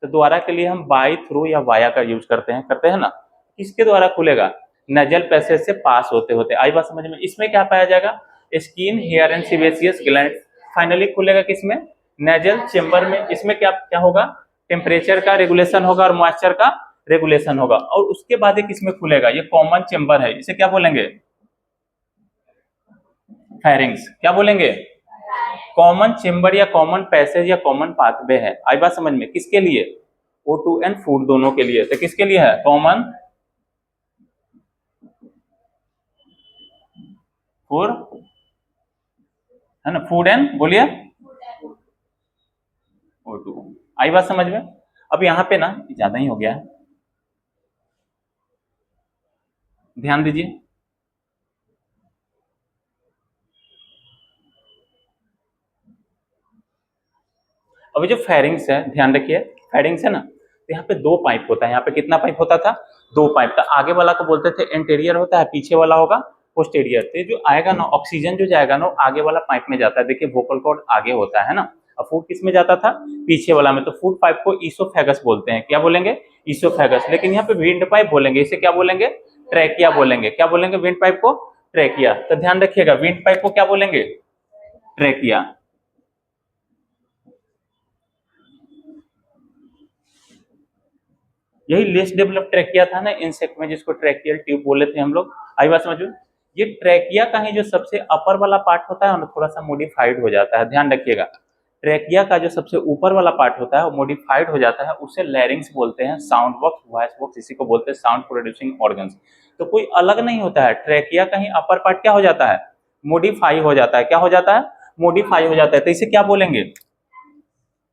तो द्वारा के लिए हम बाई, थ्रू या वाया का यूज करते हैं ना। किसके द्वारा खुलेगा? नेजल पैसेज से पास होते होते। आई बात समझ में? इसमें क्या पाया जाएगा? Skin, hair and sebaceous gland. Finally खुलेगा किसमें? नेजल चेंबर में। इसमें क्या क्या होगा? टेम्परेचर का रेगुलेशन होगा और मॉइस्चर का रेगुलेशन होगा। और उसके बाद ये किसमें खुलेगा? ये कॉमन चेंबर है, इसे क्या बोलेंगे? फेरिंग्स। क्या बोलेंगे? कॉमन चेंबर या कॉमन पैसेज या कॉमन पाथवे है। आई बात समझ में? किसके लिए? O2 एंड फूड दोनों के लिए। तो किसके लिए है? कॉमन फॉर, है ना, फूड एंड, बोलिए, O2। आई बात समझ में? अब यहाँ पे ना ज्यादा ही हो गया है, ध्यान दीजिए। अभी जो फेरिंग्स है, ध्यान रखिए, फेरिंग्स है ना, तो यहाँ पे 2 पाइप होता है। यहाँ पे कितना पाइप होता था? 2 पाइप। तो आगे वाला को बोलते थे एंटेरियर होता है, पीछे वाला होगा पोस्टेरियर। तो जो आएगा ना ऑक्सीजन, जो जाएगा ना, आगे वाला पाइप में जाता है। देखिए वोकल कॉर्ड आगे होता है ना, और फूड किस में जाता था? पीछे वाला में। तो फूड पाइप को ईसोफेगस बोलते हैं। क्या बोलेंगे? ईसोफेगस। लेकिन यहाँ पे विंड पाइप बोलेंगे, इसे क्या बोलेंगे? ट्रैकिया बोलेंगे। क्या बोलेंगे? विंड पाइप को ट्रैकिया। तो ध्यान रखिएगा, विंड पाइप को क्या बोलेंगे? ट्रैकिया। यही लेस डेवलप ट्रैकिया था ना इंसेक्ट में, जिसको ट्रैकियल ट्यूब बोले थे हम लोग। आई बात समझो? ये ट्रैकिया का ही जो सबसे अपर वाला पार्ट होता है ना, थोड़ा सा मॉडिफाइड हो जाता है, ध्यान रखिएगा। ट्रैकिया का जो सबसे ऊपर वाला पार्ट होता है वो मॉडिफाइड हो जाता है, उसे लैरिंग्स बोलते हैं, साउंड बॉक्स, वॉइस बॉक्स, इसी को बोलते हैं साउंड प्रोड्यूसिंग ऑर्गन्स। तो कोई अलग नहीं होता है, ट्रैकिया का ही अपर पार्ट क्या हो जाता है? मॉडिफाई हो जाता है। क्या हो जाता है? मॉडिफाई हो जाता है। तो इसे क्या बोलेंगे,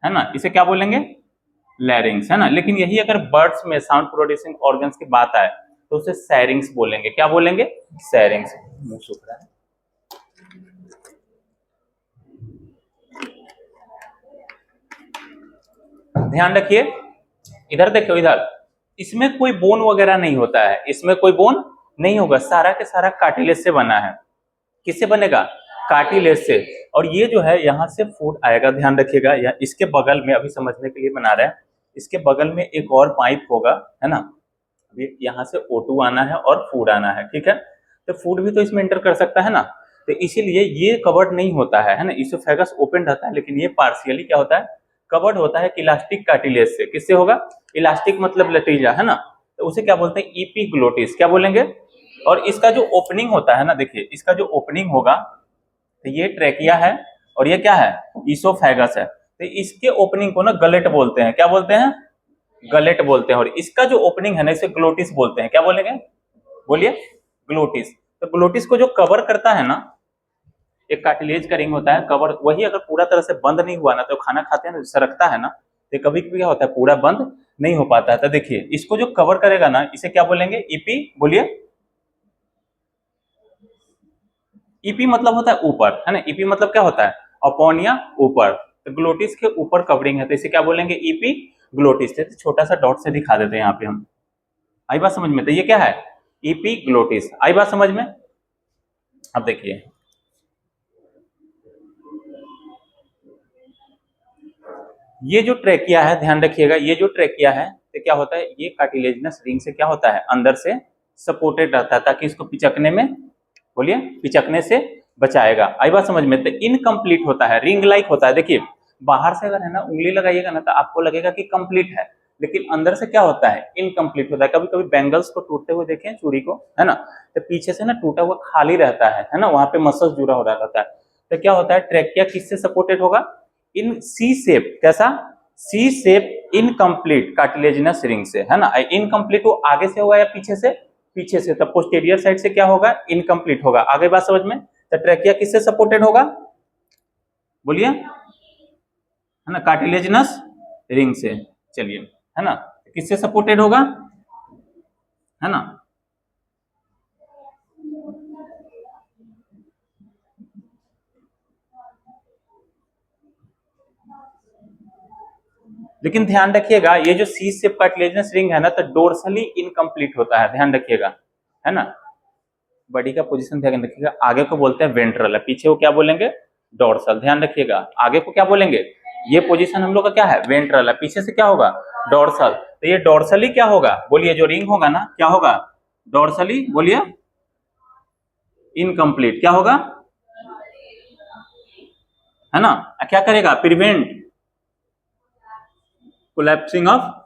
है ना, इसे क्या बोलेंगे? लैरिंग्स, है ना। लेकिन यही अगर बर्ड्स में साउंड प्रोड्यूसिंग ऑर्गन्स की बात आए तो उसे सैरिंग्स बोलेंगे। क्या बोलेंगे? सैरिंग्स। मुंह सूख रहा है, ध्यान रखिए। इधर देखो, इधर, इसमें कोई बोन वगैरह नहीं होता है, इसमें कोई बोन नहीं होगा, सारा के सारा कार्टिलेज से बना है। किससे बनेगा? कार्टिलेज से। और ये जो है यहाँ से फूड आएगा, ध्यान रखिएगा। या इसके बगल में, अभी समझने के लिए बना रहे हैं, इसके बगल में एक और पाइप होगा, है ना। अभी यहाँ से O2 आना है और फूड आना है, ठीक है। तो फूड भी तो इसमें एंटर कर सकता है ना, तो इसीलिए ये कवर्ड नहीं होता है ना। इसोफेगस ओपन रहता है, लेकिन ये पार्शियली क्या होता है? कवर्ड होता है इलास्टिक कार्टिलेज से। किससे होगा? इलास्टिक मतलब लटीला, है ना। तो उसे क्या बोलते हैं? इपीग्लोटिस। क्या बोलेंगे? और इसका जो ओपनिंग होता है ना, देखिए इसका जो ओपनिंग होगा, तो ये ट्रैकिया है और ये क्या है? इसोफेगस है। तो इसके ओपनिंग को ना गलेट बोलते हैं। क्या बोलते हैं? गलेट बोलते हैं। और इसका जो ओपनिंग है ना, इसे ग्लोटिस बोलते हैं। क्या बोलेंगे? बोलिए, ग्लोटिस। तो ग्लोटिस को जो कवर करता है ना, एक कार्टिलेज का रिंग होता है कवर, वही अगर पूरा तरह से बंद नहीं हुआ ना, तो खाना खाते हैं ना, सरकता है ना, तो कभी कभी क्या होता है, पूरा बंद नहीं हो पाता है। तो देखिए इसको जो कवर करेगा ना, इसे क्या बोलेंगे? ईपी। बोलिए, ईपी मतलब होता है ऊपर, है ना। ईपी मतलब क्या होता है? अपॉन या ऊपर। तो ग्लोटिस के ऊपर कवरिंग है, तो इसे क्या बोलेंगे? EP glottis. तो छोटा सा डॉट से दिखा देते हैं यहाँ पे हम। आई बात समझ में? तो ये क्या है? इपीग्लोटिस। आई बात समझ में? अब देखिए ये जो ट्रेकिया है, ध्यान रखिएगा, ये जो ट्रेकिया है तो क्या होता है, ये कार्टिलेजिनस रिंग से क्या होता है, अंदर से सपोर्टेड रहता है ताकि इसको पिचकने में, बोलिए, पिचकने से बचाएगा। आई बात समझ में? तो इनकम्प्लीट होता है, रिंग लाइक होता है। देखिए बाहर से अगर है ना उंगली लगाइएगा ना तो आपको लगेगा कि कंप्लीट है, लेकिन अंदर से क्या होता है, इनकम्प्लीट होता है। कभी कभी बैंगल्स को टूटते हुए देखें, चूड़ी को, है ना, तो पीछे से ना टूटा हुआ खाली रहता है ना, वहां पे मसल्स जुड़ा हो रहता है। तो क्या होता है, ट्रेकिया किससे सपोर्टेड होगा, इन सी शेप, कैसा, सी शेप इनकम्प्लीट कार्टिलेजिनस रिंग से, है ना। इनकम्प्लीट वो आगे से होगा या पीछे से, पीछे से, तब पोस्टीरियर साइड से क्या होगा, इनकम्प्लीट होगा। आगे बात समझ में? तो ट्रेकिया किससे सपोर्टेड होगा, बोलिए, है ना, कार्टिलेजिनस रिंग से। चलिए, है ना, किससे सपोर्टेड होगा, है ना। लेकिन ध्यान रखिएगा ये जो सी शेप कार्टिलेजिनस रिंग है ना तो डोर्सली इनकम्प्लीट होता है, ध्यान रखिएगा, है ना। बॉडी का पोजीशन ध्यान रखिएगा, आगे को बोलते हैं वेंट्रल, पीछे को क्या बोलेंगे, डोर्सल। ध्यान रखिएगा आगे को क्या बोलेंगे, ये पोजीशन हम लोग का क्या है, वेंट्रल है, पीछे से क्या होगा, डोर्सल। तो ये डोर्सली क्या होगा, बोलिए, जो रिंग होगा ना क्या होगा, डोर्सली, बोलिए, इनकम्प्लीट क्या होगा, है ना। क्या करेगा, प्रिवेंट कोलैप्सिंग ऑफ,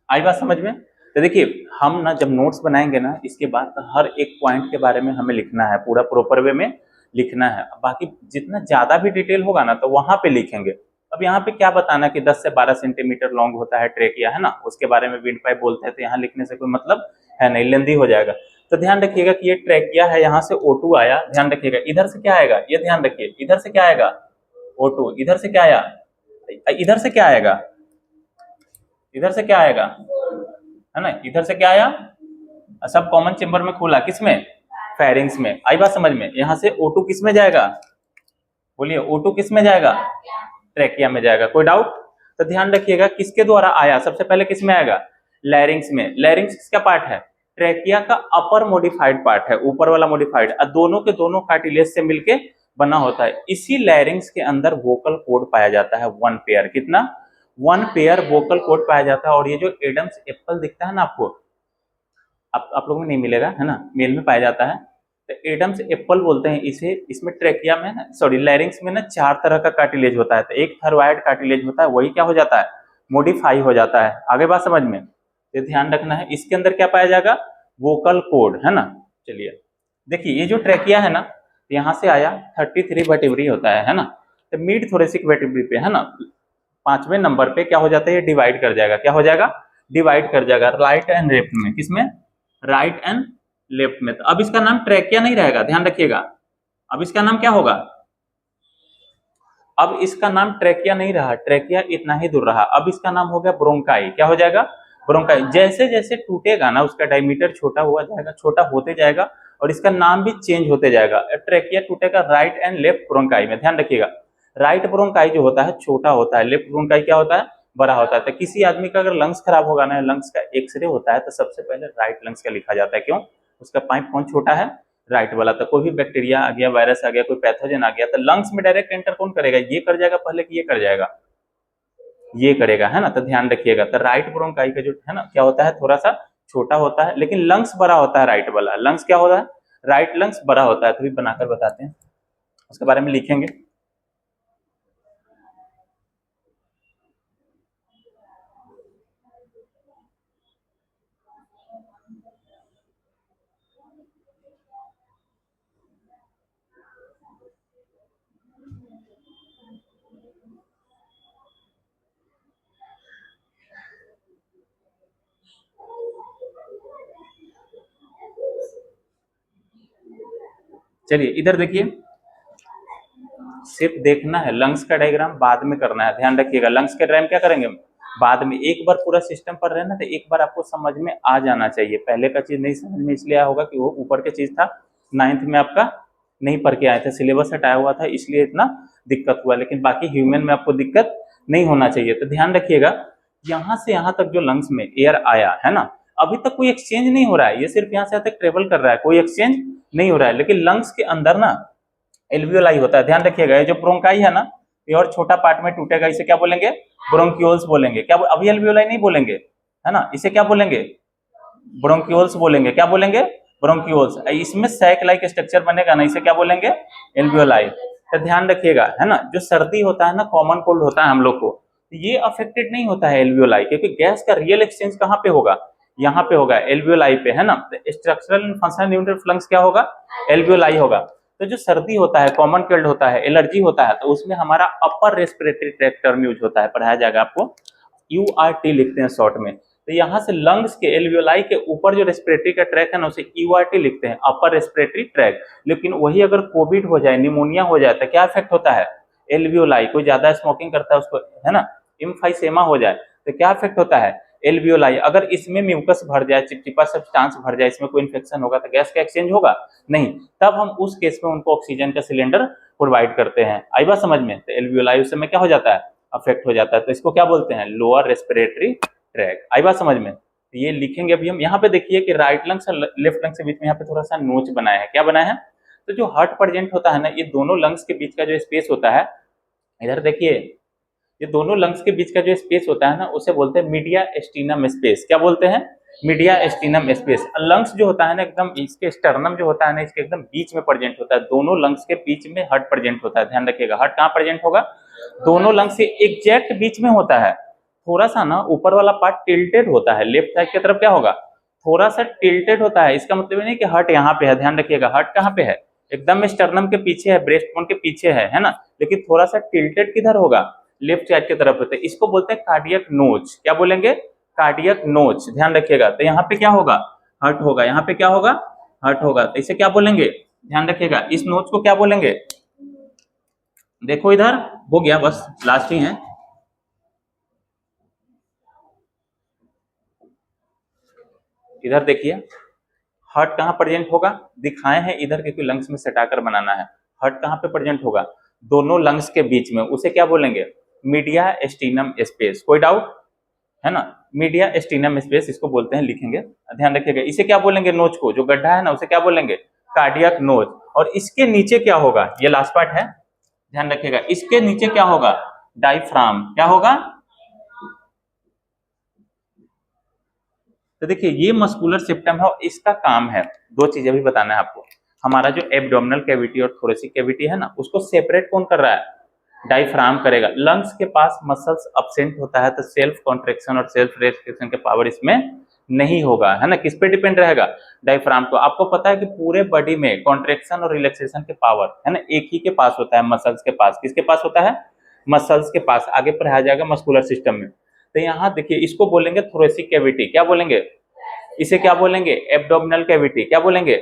आई बात समझ में? तो देखिए हम ना जब नोट्स बनाएंगे ना इसके बाद तो हर एक पॉइंट के बारे में हमें लिखना है, पूरा प्रॉपर वे में लिखना है। बाकी जितना ज्यादा भी डिटेल होगा ना तो वहां पे लिखेंगे। अब यहाँ पे क्या बताना कि 10 से 12 सेंटीमीटर लॉन्ग होता है ट्रेकिया, है ना, उसके बारे में विंड पाइप बोलते हैं, तो यहाँ लिखने से कोई मतलब है नहीं, लेंदी हो जाएगा। तो ध्यान रखिएगा कि ये ट्रेकिया है, यहाँ से O2 आया, ध्यान रखिएगा, इधर से क्या आएगा, ये ध्यान रखिए, इधर से क्या आएगा, O2, इधर से क्या आया, इधर से क्या आएगा, इधर से क्या आएगा, है ना, इधर से क्या आया, सब कॉमन चेंबर में खुला, किसमें, फेरिंग्स में। आई बात समझ में? यहाँ से O2 किस में जाएगा, बोलिए, O2 किस में जाएगा, ट्रेकिया में जाएगा। कोई डाउट? तो ध्यान रखिएगा किसके द्वारा आया, सबसे पहले किस में आएगा, लैरिंग्स में। लैरिंग्स किसका पार्ट है, ट्रेकिया का अपर मोडिफाइड पार्ट है, ऊपर वाला मोडिफाइड, और दोनों के दोनों कार्टिलेज से मिलके बना होता है। इसी लैरिंग्स के अंदर वोकल कॉर्ड पाया जाता है, वन पेयर, कितना, वन पेयर वोकल कॉर्ड पाया जाता है। और ये जो एडम्स एप्पल दिखता है ना आपको, आप लोगों में नहीं मिलेगा, है ना, मेल में पाया जाता है, तो एडम्स एप्पल बोलते हैं इसे। इसमें ट्रेकिया में ना, सॉरी, लैरिंग्स में ना 4 तरह का कार्टिलेज होता है। तो एक थर्वाइड कार्टिलेज होता है, वही क्या हो जाता है, मॉडिफाई हो जाता है। आगे बात समझ में? तो ध्यान रखना है, इसके अंदर क्या पाया जाएगा, वोकल कॉर्ड, है ना। चलिए देखिए ये जो ट्रेकिया है ना, यहाँ से आया 33 वर्टिब्री होता है ना, तो मिड थोरेसिक वर्टिब्री पे, है ना, 5वें नंबर पे क्या हो जाता है, ये डिवाइड कर जाएगा, क्या हो जाएगा, डिवाइड कर जाएगा राइट एंड लेफ्ट में, किसमें, राइट एंड लेफ्ट में। तो अब इसका नाम ट्रेकिया नहीं रहेगा, ध्यान रखिएगा, अब इसका नाम क्या होगा, अब इसका नाम ट्रेकिया नहीं रहा, ट्रेकिया इतना ही दूर रहा, अब इसका नाम हो गया ब्रोंकाई। क्या हो जाएगा, ब्रोंकाई। जैसे जैसे टूटेगा ना उसका डायमीटर छोटा हुआ जाएगा, छोटा होते जाएगा, और इसका नाम भी चेंज होते जाएगा। ट्रेकिया टूटेगा राइट एंड लेफ्ट ब्रोंकाई में, ध्यान रखिएगा। राइट ब्रोंकाई जो होता है छोटा होता है, लेफ्ट ब्रोंकाई क्या होता है, बड़ा होता है। तो किसी आदमी का अगर लंग्स खराब होगा ना, लंग्स का एक्सरे होता है, तो सबसे पहले राइट लंग्स का लिखा जाता है। क्यों, उसका पाइप कौन छोटा है, राइट वाला। तो कोई भी बैक्टीरिया आ गया, वायरस आ गया, कोई पैथोजन आ गया, तो लंग्स में डायरेक्ट एंटर कौन करेगा, ये कर जाएगा पहले कि ये कर जाएगा, ये करेगा, है ना। तो ध्यान रखिएगा, तो राइट ब्रोंकाई का जो है ना क्या होता है, थोड़ा सा छोटा होता है, लेकिन लंग्स बड़ा होता है, राइट वाला लंग्स क्या होता है, राइट लंग्स बड़ा होता है। तो भी बनाकर बताते हैं, उसके बारे में लिखेंगे। चलिए इधर देखिए, सिर्फ देखना है, लंग्स का डायग्राम बाद में करना है, ध्यान रखिएगा। लंग्स का डायग्राम क्या करेंगे बाद में, एक बार पूरा सिस्टम पढ़ रहे हैं ना, तो एक बार आपको समझ में आ जाना चाहिए। पहले का चीज नहीं समझ में इसलिए आया होगा कि वो ऊपर के चीज था, 9th में आपका नहीं पढ़ के आए थे, सिलेबस हटाया हुआ था, इसलिए इतना दिक्कत हुआ। लेकिन बाकी ह्यूमन में आपको दिक्कत नहीं होना चाहिए। तो ध्यान रखिएगा, यहाँ से यहाँ तक जो लंग्स में एयर आया है ना, अभी तक कोई एक्सचेंज नहीं हो रहा है, ये सिर्फ यहाँ से यहाँ तक ट्रेवल कर रहा है, कोई एक्सचेंज नहीं हो रहा है। लेकिन लंग्स के अंदर ना एल्वियोलाई होता है, ध्यान रखिएगा। ये जो ब्रोंकाई है ना, ये और छोटा पार्ट में टूटेगा, इसे क्या बोलेंगे? ब्रोंक्यूल्स बोलेंगे। क्या अभी एल्वियोलाई नहीं बोलेंगे, है ना, इसे क्या बोलेंगे? ब्रोंक्यूल्स बोलेंगे। क्या बोलेंगे? ब्रोंक्यूल्स। इसमें सैक लाइक स्ट्रक्चर बनेगा ना, इसे क्या बोलेंगे? एल्वियोलाई। तो ध्यान रखिएगा, है ना, जो सर्दी होता है ना, कॉमन कोल्ड होता है हम लोग को, ये अफेक्टेड नहीं होता है एल्वियोलाई, क्योंकि गैस का रियल एक्सचेंज कहाँ पे होगा? यहाँ पे होगा, एल्वियोलाई पे, है ना। Structural and functional unit of lungs क्या होगा? एल्वियोलाई होगा। तो जो सर्दी होता है, कॉमन कोल्ड होता है, एलर्जी होता है, तो उसमें हमारा upper respiratory tract term use होता है, पढ़ाया जाएगा आपको, यूआरटी लिखते हैं शॉर्ट में। तो यहाँ से लंग्स के एल्वियोलाई के ऊपर जो रेस्पिरेटरी का ट्रैक है ना, उसे यूआरटी लिखते हैं, अपर रेस्पिरेटरी ट्रैक। लेकिन वही अगर कोविड हो जाए, निमोनिया हो जाए, तो क्या इफेक्ट होता है? एल्वियोलाई। कोई ज्यादा स्मोकिंग करता है उसको, है ना, एम्फाइसेमा हो जाए, तो क्या इफेक्ट होता है? एल्वियोलाई। अगर इसमें म्यूकस भर जाए, चिपचिपा सब्सटेंस भर जाए, इसमें कोई इन्फेक्शन होगा, तो गैस का एक्सचेंज होगा नहीं। तब हम उस केस में उनको ऑक्सीजन का सिलेंडर प्रोवाइड करते हैं। आई बात समझ में? तो एल्वियोलाई उस समय क्या हो जाता है? अफेक्ट हो जाता है। तो इसको क्या बोलते हैं? Lower respiratory tract. आई बात समझ में? तो ये लिखेंगे अभी हम। यहाँ पे देखिए कि राइट लंग्स और लेफ्ट लंग्स के बीच में यहाँ पे थोड़ा सा नोच बनाया है। क्या बनाया है? तो जो हार्ट प्रेजेंट होता है ना, ये दोनों लंग्स के बीच का जो स्पेस होता है, इधर देखिए, ये दोनों लंग्स के बीच का जो स्पेस होता है ना, उसे बोलते हैं मीडिया एस्टिनम स्पेस। क्या बोलते हैं? Media एस्टिनम space. लंग्स जो होता है ना, एकदम इसके स्टर्नम जो होता है ना, इसके एकदम बीच में प्रेजेंट होता है, दोनों लंग्स के बीच में हार्ट प्रेजेंट होता है। ध्यान रखिएगा, हार्ट कहाँ प्रेजेंट होगा? दोनों लंग्स के एग्जैक्ट बीच में होता है। थोड़ा सा ना ऊपर वाला पार्ट टिल्टेड होता है, लेफ्ट साइड की तरफ क्या होगा? थोड़ा सा टिल्टेड होता है। इसका मतलब नहीं कि हार्ट यहाँ पे है, ध्यान रखिएगा, हार्ट कहाँ पे है? एकदम स्टर्नम के पीछे है, ब्रेस्ट बोन के पीछे है ना। लेकिन थोड़ा सा टिल्टेड किधर होगा? लेफ्ट साइड की तरफ होते हैं। इसको बोलते हैं कार्डियक नोच। क्या बोलेंगे? कार्डियक नोच। ध्यान रखिएगा। तो यहाँ पे क्या होगा? हार्ट होगा। यहाँ पे क्या होगा? हार्ट होगा। तो इसे क्या बोलेंगे? ध्यान रखिएगा, इस नोच को क्या बोलेंगे? देखो इधर, हो गया, बस लास्ट ही है। इधर देखिए, हार्ट कहाँ प्रेजेंट होगा? दिखाए हैं इधर, क्योंकि लंग्स में सटाकर बनाना है। हार्ट कहाँ पे प्रेजेंट होगा? दोनों लंग्स के बीच में। उसे क्या बोलेंगे? Mediastinum space. कोई डाउट है ना? मीडिया एस्टिनम स्पेस इसको बोलते हैं, लिखेंगे, ध्यान रखिएगा। इसे क्या बोलेंगे? नोच को, जो गड्ढा है ना, उसे क्या बोलेंगे? कार्डियक नोच। और इसके नीचे क्या होगा? ये लास्ट पार्ट है, ध्यान रखिएगा। इसके नीचे क्या होगा? डायफ्राम। क्या होगा? तो देखिए, ये मस्कुलर सिस्टम है और इसका काम है, दो चीजें भी बताना है आपको। हमारा जो एब्डोमिनल कैविटी और थोरेसिक कैविटी है ना, उसको सेपरेट कौन कर रहा है? डायफ्राम करेगा। लंग्स के पास मसल्स अब्सेंट होता है, तो सेल्फ कॉन्ट्रेक्शन और सेल्फ रेस्ट्रिक्शन के पावर इसमें नहीं होगा, है ना। किस पे डिपेंड रहेगा? डायफ्राम को। आपको पता है कि पूरे बॉडी में कॉन्ट्रेक्शन और रिलैक्सेशन के पावर, है ना, एक ही के पास होता है, मसल्स के पास। किसके पास होता है? मसल्स के पास। आगे पढ़ाया जाएगा मस्कुलर सिस्टम में। तो यहाँ देखिए, इसको बोलेंगे थोरेसिक कैविटी। क्या बोलेंगे? इसे क्या बोलेंगे? Abdominal cavity. क्या बोलेंगे?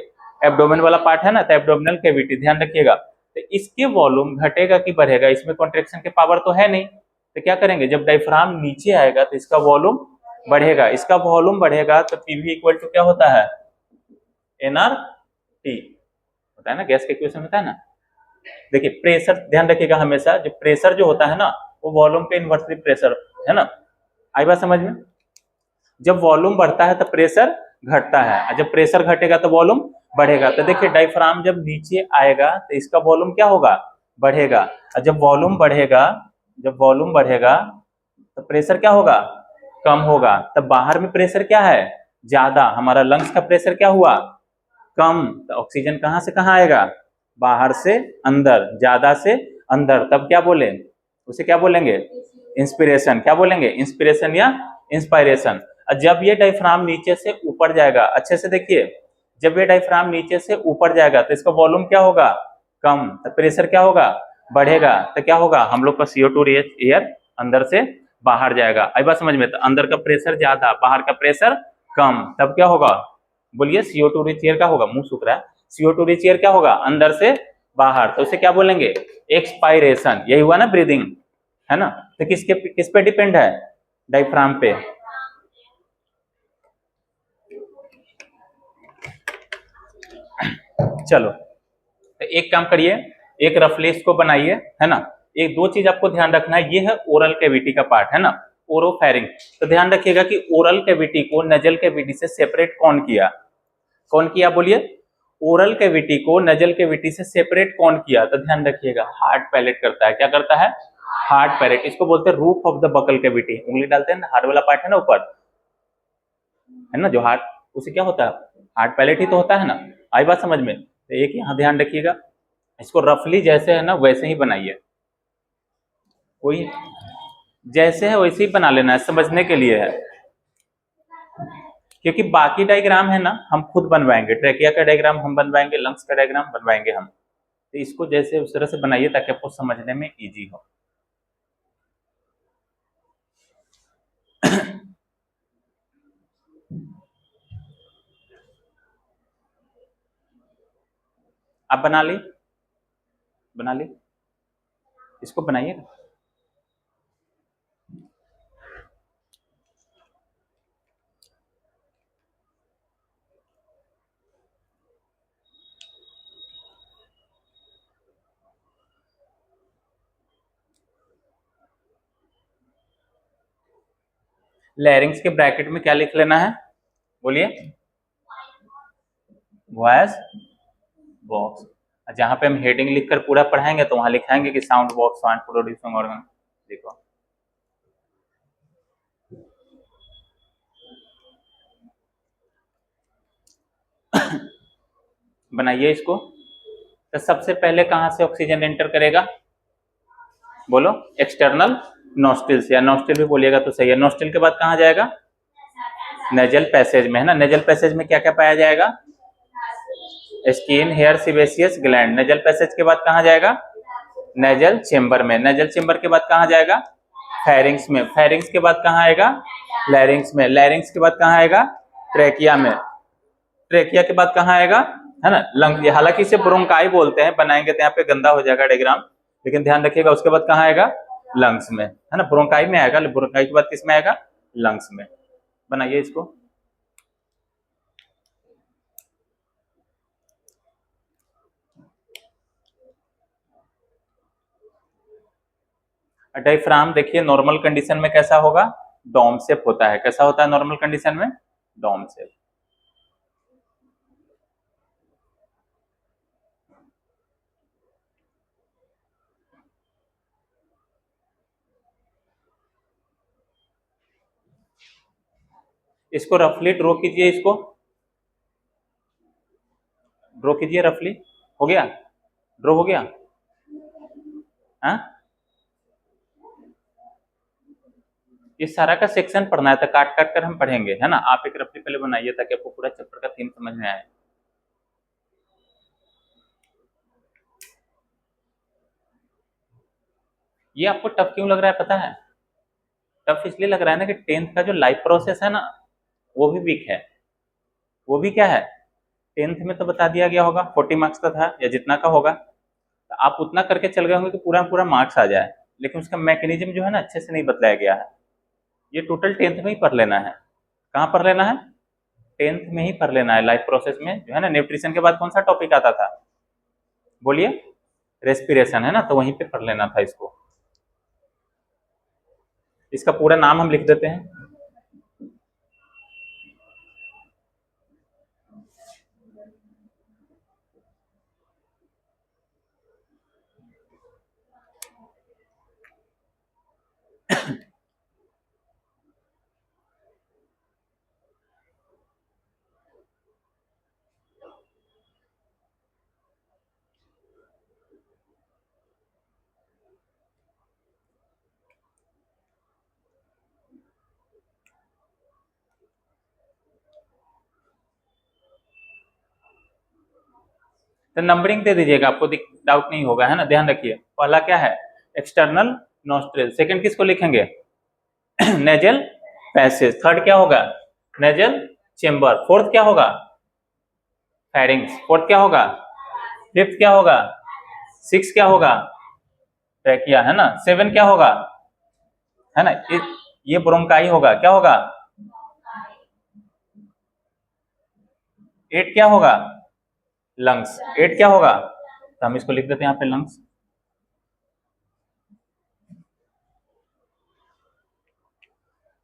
एब्डोमेन वाला पार्ट है ना, तो एब्डोमिनल कैविटी। ध्यान रखिएगा। तो इसके वॉल्यूम घटेगा कि बढ़ेगा? इसमें कॉन्ट्रेक्शन के पावर तो है नहीं, तो क्या करेंगे? जब डायफ्राम नीचे आएगा तो इसका वॉल्यूम बढ़ेगा। इसका वॉल्यूम बढ़ेगा तो पीवी इक्वल टू क्या होता है? एनआर टी होता है ना, गैस का इक्वेशन होता है ना। देखिए, प्रेशर ध्यान रखिएगा हमेशा, जो प्रेशर जो होता है ना, वो वॉल्यूम के इनवर्सली प्रेशर, है ना। आई बात समझ में? जब वॉल्यूम बढ़ता है तो प्रेशर घटता है, और जब प्रेशर घटेगा तो वॉल्यूम बढ़ेगा। तो देखिए, डायफ्राम जब नीचे आएगा तो इसका वॉल्यूम क्या होगा? बढ़ेगा। और जब वॉल्यूम बढ़ेगा, तो प्रेशर क्या होगा? कम होगा। तब बाहर में प्रेशर क्या है? ज्यादा। हमारा लंग्स का प्रेशर क्या हुआ? कम। तो ऑक्सीजन कहाँ से कहाँ आएगा? बाहर से अंदर, ज्यादा से अंदर। तब क्या बोले? उसे क्या बोलेंगे? इंस्पिरेशन। क्या बोलेंगे? इंस्पिरेशन या इंस्पायरेशन। जब ये डायफ्राम नीचे से ऊपर जाएगा, अच्छे से देखिए, जब ये डायफ्राम नीचे से ऊपर जाएगा तो इसका वॉल्यूम क्या होगा? कम। तो प्रेशर क्या होगा? बढ़ेगा। तो क्या होगा? हम लोग का CO2 एयर अंदर से बाहर जाएगा। आई बात समझ में? तो अंदर का प्रेशर ज्यादा, बाहर का प्रेशर कम। तब क्या होगा? बोलिए, CO2 रिच एयर क्या होगा? मुंह सूख रहा है। CO2 रिच एयर क्या होगा? अंदर से बाहर। तो उसे क्या बोलेंगे? एक्सपायरेशन। यही हुआ ना ब्रीदिंग, है ना। तो किस पे डिपेंड है? डायफ्राम पे। चलो, तो एक काम करिए, एक रफ लिस्ट को बनाइए, है ना। एक दो चीज आपको ध्यान रखना है, ये है ओरल कैविटी का पार्ट है ना, ओरोफेरिंग। तो ध्यान रखिएगा कि ओरल कैविटी को नजल कैविटी से सेपरेट कौन किया, कौन किया बोलिए, ओरल कैविटी को नजल कैविटी से सेपरेट कौन किया, तो ध्यान रखिएगा हार्ड पैलेट करता है। क्या करता है, हार्ड पैलेट। इसको बोलते हैं roof of the buccal cavity, उंगली डालते हैं ना, हार्ड वाला पार्ट है ना ऊपर, है ना जो हार्ड, उसे क्या होता है, हार्ड पैलेट ही तो होता है ना। आई बात समझ में। तो एक यहाँ ध्यान रखिएगा, इसको रफली जैसे है ना वैसे ही बनाइए, कोई जैसे है वैसे ही बना लेना है, समझने के लिए है, क्योंकि बाकी डायग्राम है ना हम खुद बनवाएंगे, ट्रैकिया का डायग्राम हम बनवाएंगे, लंग्स का डायग्राम बनवाएंगे हम, तो इसको जैसे उस तरह से बनाइए ताकि आपको समझने में इजी हो। आप बना ली, बना ली, इसको बनाइएगा। लैरिंग्स के ब्रैकेट में क्या लिख लेना है, बोलिए, वॉइस बॉक्स। जहां पे हम हेडिंग लिखकर पूरा पढ़ाएंगे तो वहां लिखाएंगे कि sound box, sound producing organ. देखो बनाइए इसको। तो सबसे पहले कहां से ऑक्सीजन एंटर करेगा, बोलो, एक्सटर्नल नोस्ट्रिल से, या नोस्ट्रिल भी बोलिएगा तो सही है। नोस्ट्रिल के बाद कहां जाएगा, नेजल पैसेज में, है ना। नेजल पैसेज में क्या क्या पाया जाएगा, skin, hair, sebaceous gland. Nasal passage के बाद कहां जाएगा, नेजल चेंबर में। नेजल चेंबर के बाद कहां जाएगा, फेरिंग्स में। फेरिंग्स के बाद कहां आएगा, लैरिंग्स में। लैरिंग्स के बाद कहां आएगा, ट्रेकिया में। ट्रेकिया के बाद कहां आएगा, है ना, लंग। हालांकि इसे ब्रोंकाई बोलते हैं, बनाएंगे तो यहाँ पे गंदा हो जाएगा डायग्राम, लेकिन ध्यान रखिएगा। उसके बाद कहां आएगा, लंग्स में, है ना। ब्रोंकाई में आएगा, ब्रोंकाई के बाद किस में आएगा, लंग्स में। बनाइए इसको। डायफ्राम देखिए नॉर्मल कंडीशन में कैसा होगा, डोम शेप होता है। कैसा होता है नॉर्मल कंडीशन में, डोम शेप। इसको रफली ड्रॉ कीजिए, इसको ड्रॉ कीजिए रफली। हो गया, ड्रॉ हो गया, हाँ। इस सारा का सेक्शन पढ़ना है तो काट काट कर हम पढ़ेंगे, है ना। आप एक रफली पहले बनाइए ताकि आपको पूरा चैप्टर का थीम समझ में आए। ये आपको टफ क्यों लग रहा है पता है, टफ इसलिए लग रहा है ना कि 10th का जो लाइफ प्रोसेस है ना वो भी वीक है। वो भी क्या है, 10th में तो बता दिया गया होगा 40 मार्क्स का था या जितना का होगा, तो आप उतना करके चल गए होंगे कि पूरा पूरा मार्क्स आ जाए, लेकिन उसका मैकेनिज्म जो है ना अच्छे से नहीं बताया गया है। ये टोटल 10th में ही पढ़ लेना है। कहाँ पढ़ लेना है, 10th में ही पढ़ लेना है। लाइफ प्रोसेस में जो है ना, न्यूट्रिशन के बाद कौन सा टॉपिक आता था, बोलिए, रेस्पिरेशन, है ना। तो वहीं पे पढ़ लेना था इसको। इसका पूरा नाम हम लिख देते हैं, तो नंबरिंग दे दीजिएगा, आपको डाउट नहीं होगा, है ना। ध्यान रखिए, पहला क्या है, एक्सटर्नल नोस्ट्रिल। सेकंड किसको लिखेंगे, नेजल पैसेज। थर्ड क्या होगा, नेजल चेंबर। फोर्थ क्या होगा, फेरिंग्स। फोर्थ क्या होगा, फिफ्थ क्या होगा, सिक्स क्या होगा, ट्रैकिया, है ना। सेवन क्या होगा, है ना, ये ब्रोंकाई होगा। क्या होगा, एट क्या होगा, लंग्स। एट क्या होगा, तो हम इसको लिख देते हैं यहाँ पे लंग्स।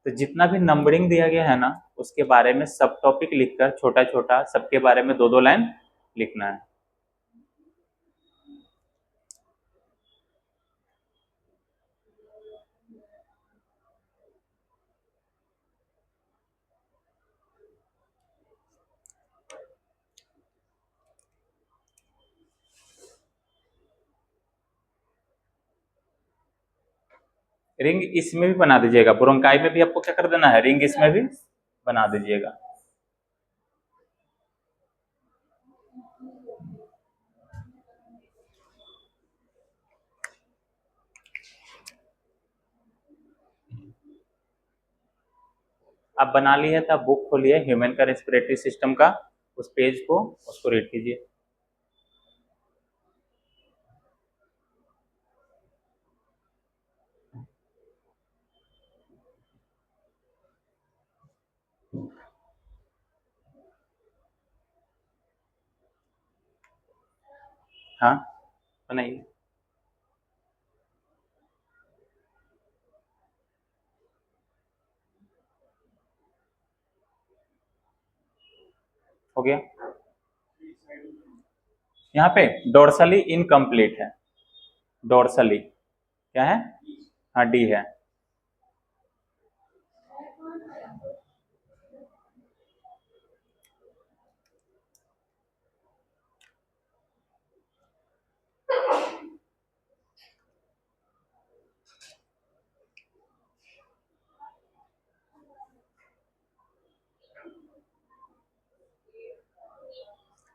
तो जितना भी नंबरिंग दिया गया है ना, उसके बारे में सब टॉपिक लिखकर छोटा छोटा सबके बारे में दो दो लाइन लिखना है। रिंग इसमें भी बना दीजिएगा, ब्रोंकाई में भी आपको क्या कर देना है, रिंग इसमें भी बना दीजिएगा। आप बना लिए तो आप बुक खोलिए ह्यूमन का रेस्पिरेटरी सिस्टम का, उस पेज को उसको रीड कीजिए। हाँ बनाइए। हो गया। यहाँ पे डोर्सली इनकम्प्लीट है, डोर्सली क्या है, हाँ डी है।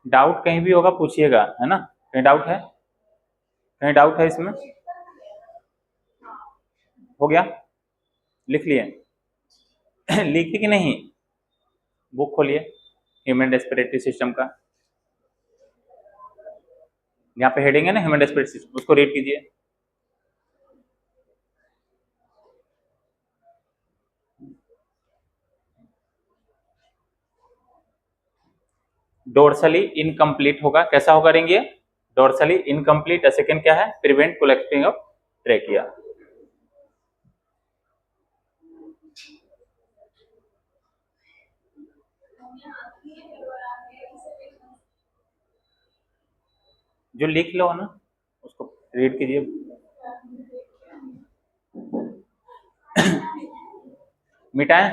डाउट कहीं भी होगा पूछिएगा, है ना, कहीं डाउट है, कहीं डाउट है इसमें? हो गया, लिख लिए? लिखे कि नहीं? बुक खोलिए ह्यूमन रेस्पिरेटरी सिस्टम का, यहाँ पे हेडिंग है ना ह्यूमन रेस्पिरेटरी सिस्टम, उसको रीड कीजिए। डोर्सली इनकम्प्लीट होगा, कैसा होगा रिंग ये, डोर्सली इनकम्प्लीट। सेकंड क्या है, प्रिवेंट कोलेप्सिंग ऑफ ट्रेकिया। जो लिख लो ना उसको रीड कीजिए। मिटाएं?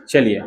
चलिए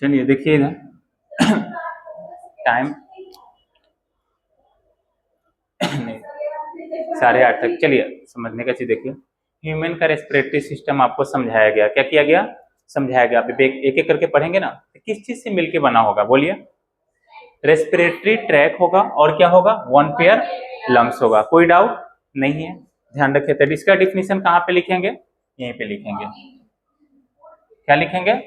चलिए देखिए इधर टाइम नहीं, 8:30 तक। चलिए समझने का चीज देखिए, ह्यूमन का रेस्पिरेटरी सिस्टम आपको समझाया गया, क्या किया गया, समझाया गया। आप एक एक करके पढ़ेंगे ना, तो किस चीज से मिलके बना होगा बोलिए, रेस्पिरेटरी ट्रैक होगा और क्या होगा, वन पेयर लंग्स होगा, कोई डाउट नहीं है, ध्यान रखिए। तो इसका डिफिनीशन कहाँ पे लिखेंगे, यहीं पे लिखेंगे, क्या लिखेंगे,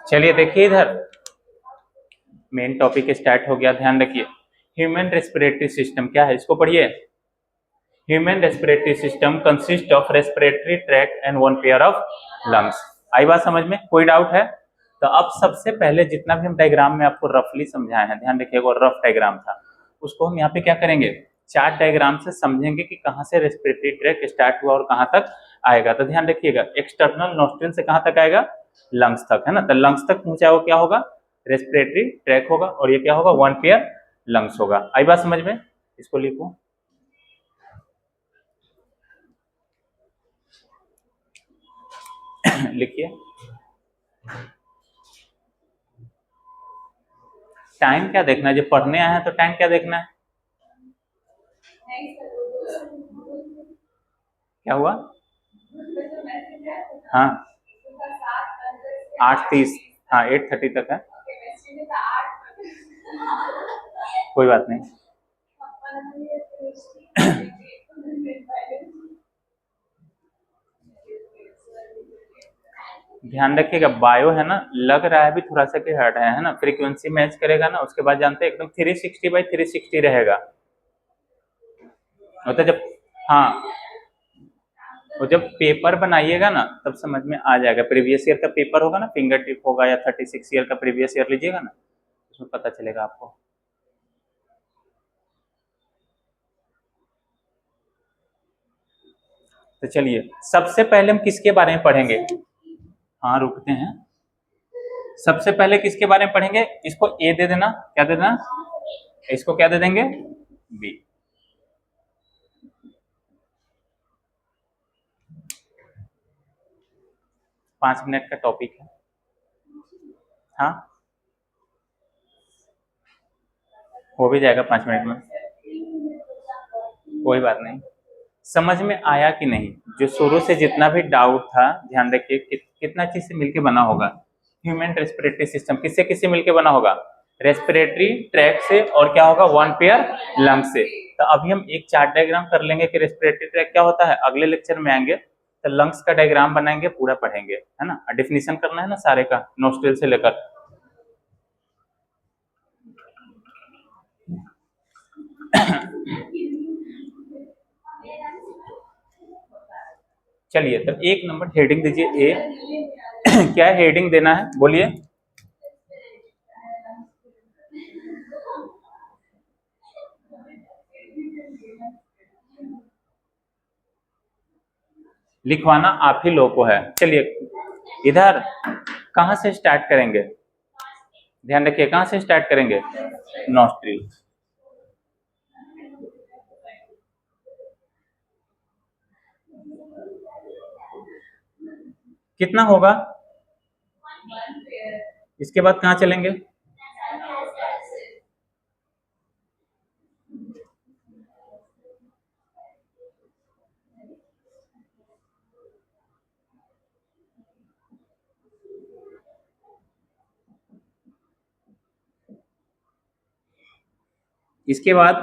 चलिए देखिए इधर मेन टॉपिक स्टार्ट हो गया, ध्यान रखिए। ह्यूमन रेस्पिरेटरी सिस्टम क्या है, इसको पढ़िए। Human respiratory system consist of respiratory tract and one pair of lungs. आई बात समझ में, कोई डाउट है? तो अब सबसे पहले जितना भी हम डायग्राम में आपको रफली समझाए हैं, ध्यान रखिएगा, रफ डायग्राम था, उसको हम यहाँ पे क्या करेंगे, चार्ट डायग्राम से समझेंगे कि कहाँ से रेस्पिरेटरी ट्रैक स्टार्ट हुआ और कहाँ तक आएगा। तो ध्यान रखिएगा, एक्सटर्नल नॉस्ट्रिल से कहाँ तक आएगा, लंग्स तक, है ना। तो लंग्स तक पहुंचा वो क्या होगा, रेस्पिरेटरी ट्रैक होगा, और ये क्या होगा, वन पेयर लंग्स होगा। आई बात समझ में, इसको लिखो। लिखिए। टाइम क्या देखना है, जब पढ़ने आए हैं तो टाइम क्या देखना है, क्या हुआ? हाँ 8:30, हाँ 8:30 तक है, कोई बात नहीं। ध्यान रखिएगा, बायो है ना, लग रहा है भी थोड़ा सा कि हट है ना, फ्रीक्वेंसी मैच करेगा ना, उसके बाद जानते हैं एकदम 360/360 रहेगा। मतलब जब, हाँ, और जब पेपर बनाइएगा ना तब समझ में आ जाएगा। प्रीवियस ईयर का पेपर होगा ना, फिंगर टिप होगा, या 36 ईयर का प्रीवियस ईयर लीजिएगा ना, उसमें पता चलेगा आपको। तो चलिए सबसे पहले हम किसके बारे में पढ़ेंगे, हाँ रुकते हैं, सबसे पहले किसके बारे में पढ़ेंगे, इसको ए दे देना, क्या दे देना, इसको क्या दे देंगे, बी। पांच मिनट का टॉपिक है, हाँ हो भी जाएगा 5 मिनट में, कोई बात नहीं। समझ में आया कि नहीं, जो शुरू से जितना भी डाउट था, ध्यान रखिए कितना चीज से मिलके बना होगा। ह्यूमन रेस्पिरेटरी सिस्टम किससे किससे मिलके बना होगा, रेस्पिरेटरी ट्रैक से, और क्या होगा, वन पेयर लंग से। तो अभी हम एक चार्ट डायग्राम कर लेंगे कि रेस्पिरेटरी ट्रैक क्या होता है, अगले लेक्चर में आएंगे तो लंग्स का डायग्राम बनाएंगे, पूरा पढ़ेंगे, है ना। डिफिनीशन करना है ना सारे का, नोस्ट्रिल से लेकर। चलिए तो एक नंबर हेडिंग दीजिए ए। क्या हेडिंग देना है, बोलिए। लिखवाना आप ही लोगों को है। चलिए इधर कहां से स्टार्ट करेंगे, ध्यान रखिए, कहां से स्टार्ट करेंगे, नॉस्ट्रिल। कितना होगा, इसके बाद कहां चलेंगे, इसके बाद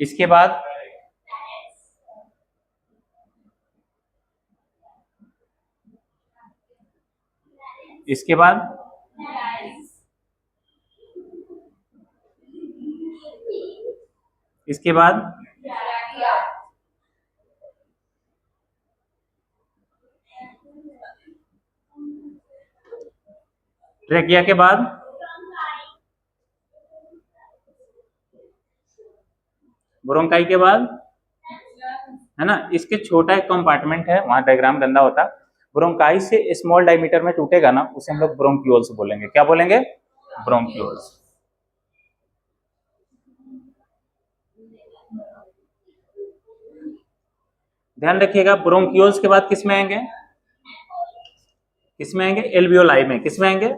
इसके बाद इसके बाद इसके बाद ट्रेकिया के बाद ब्रोंकाई के बाद, है ना। इसके छोटा एक कंपार्टमेंट है, वहां डायग्राम गंदा होता, ब्रोंकाई से स्मॉल डायमीटर में टूटेगा ना, उसे हम लोग ब्रोंक्यूल्स बोलेंगे। क्या बोलेंगे, ब्रोंक्यूल्स। ध्यान रखिएगा, ब्रोंक्यूल्स के बाद किसमें आएंगे, किसमें आएंगे, एल्वियोलाई में। किसमें आएंगे,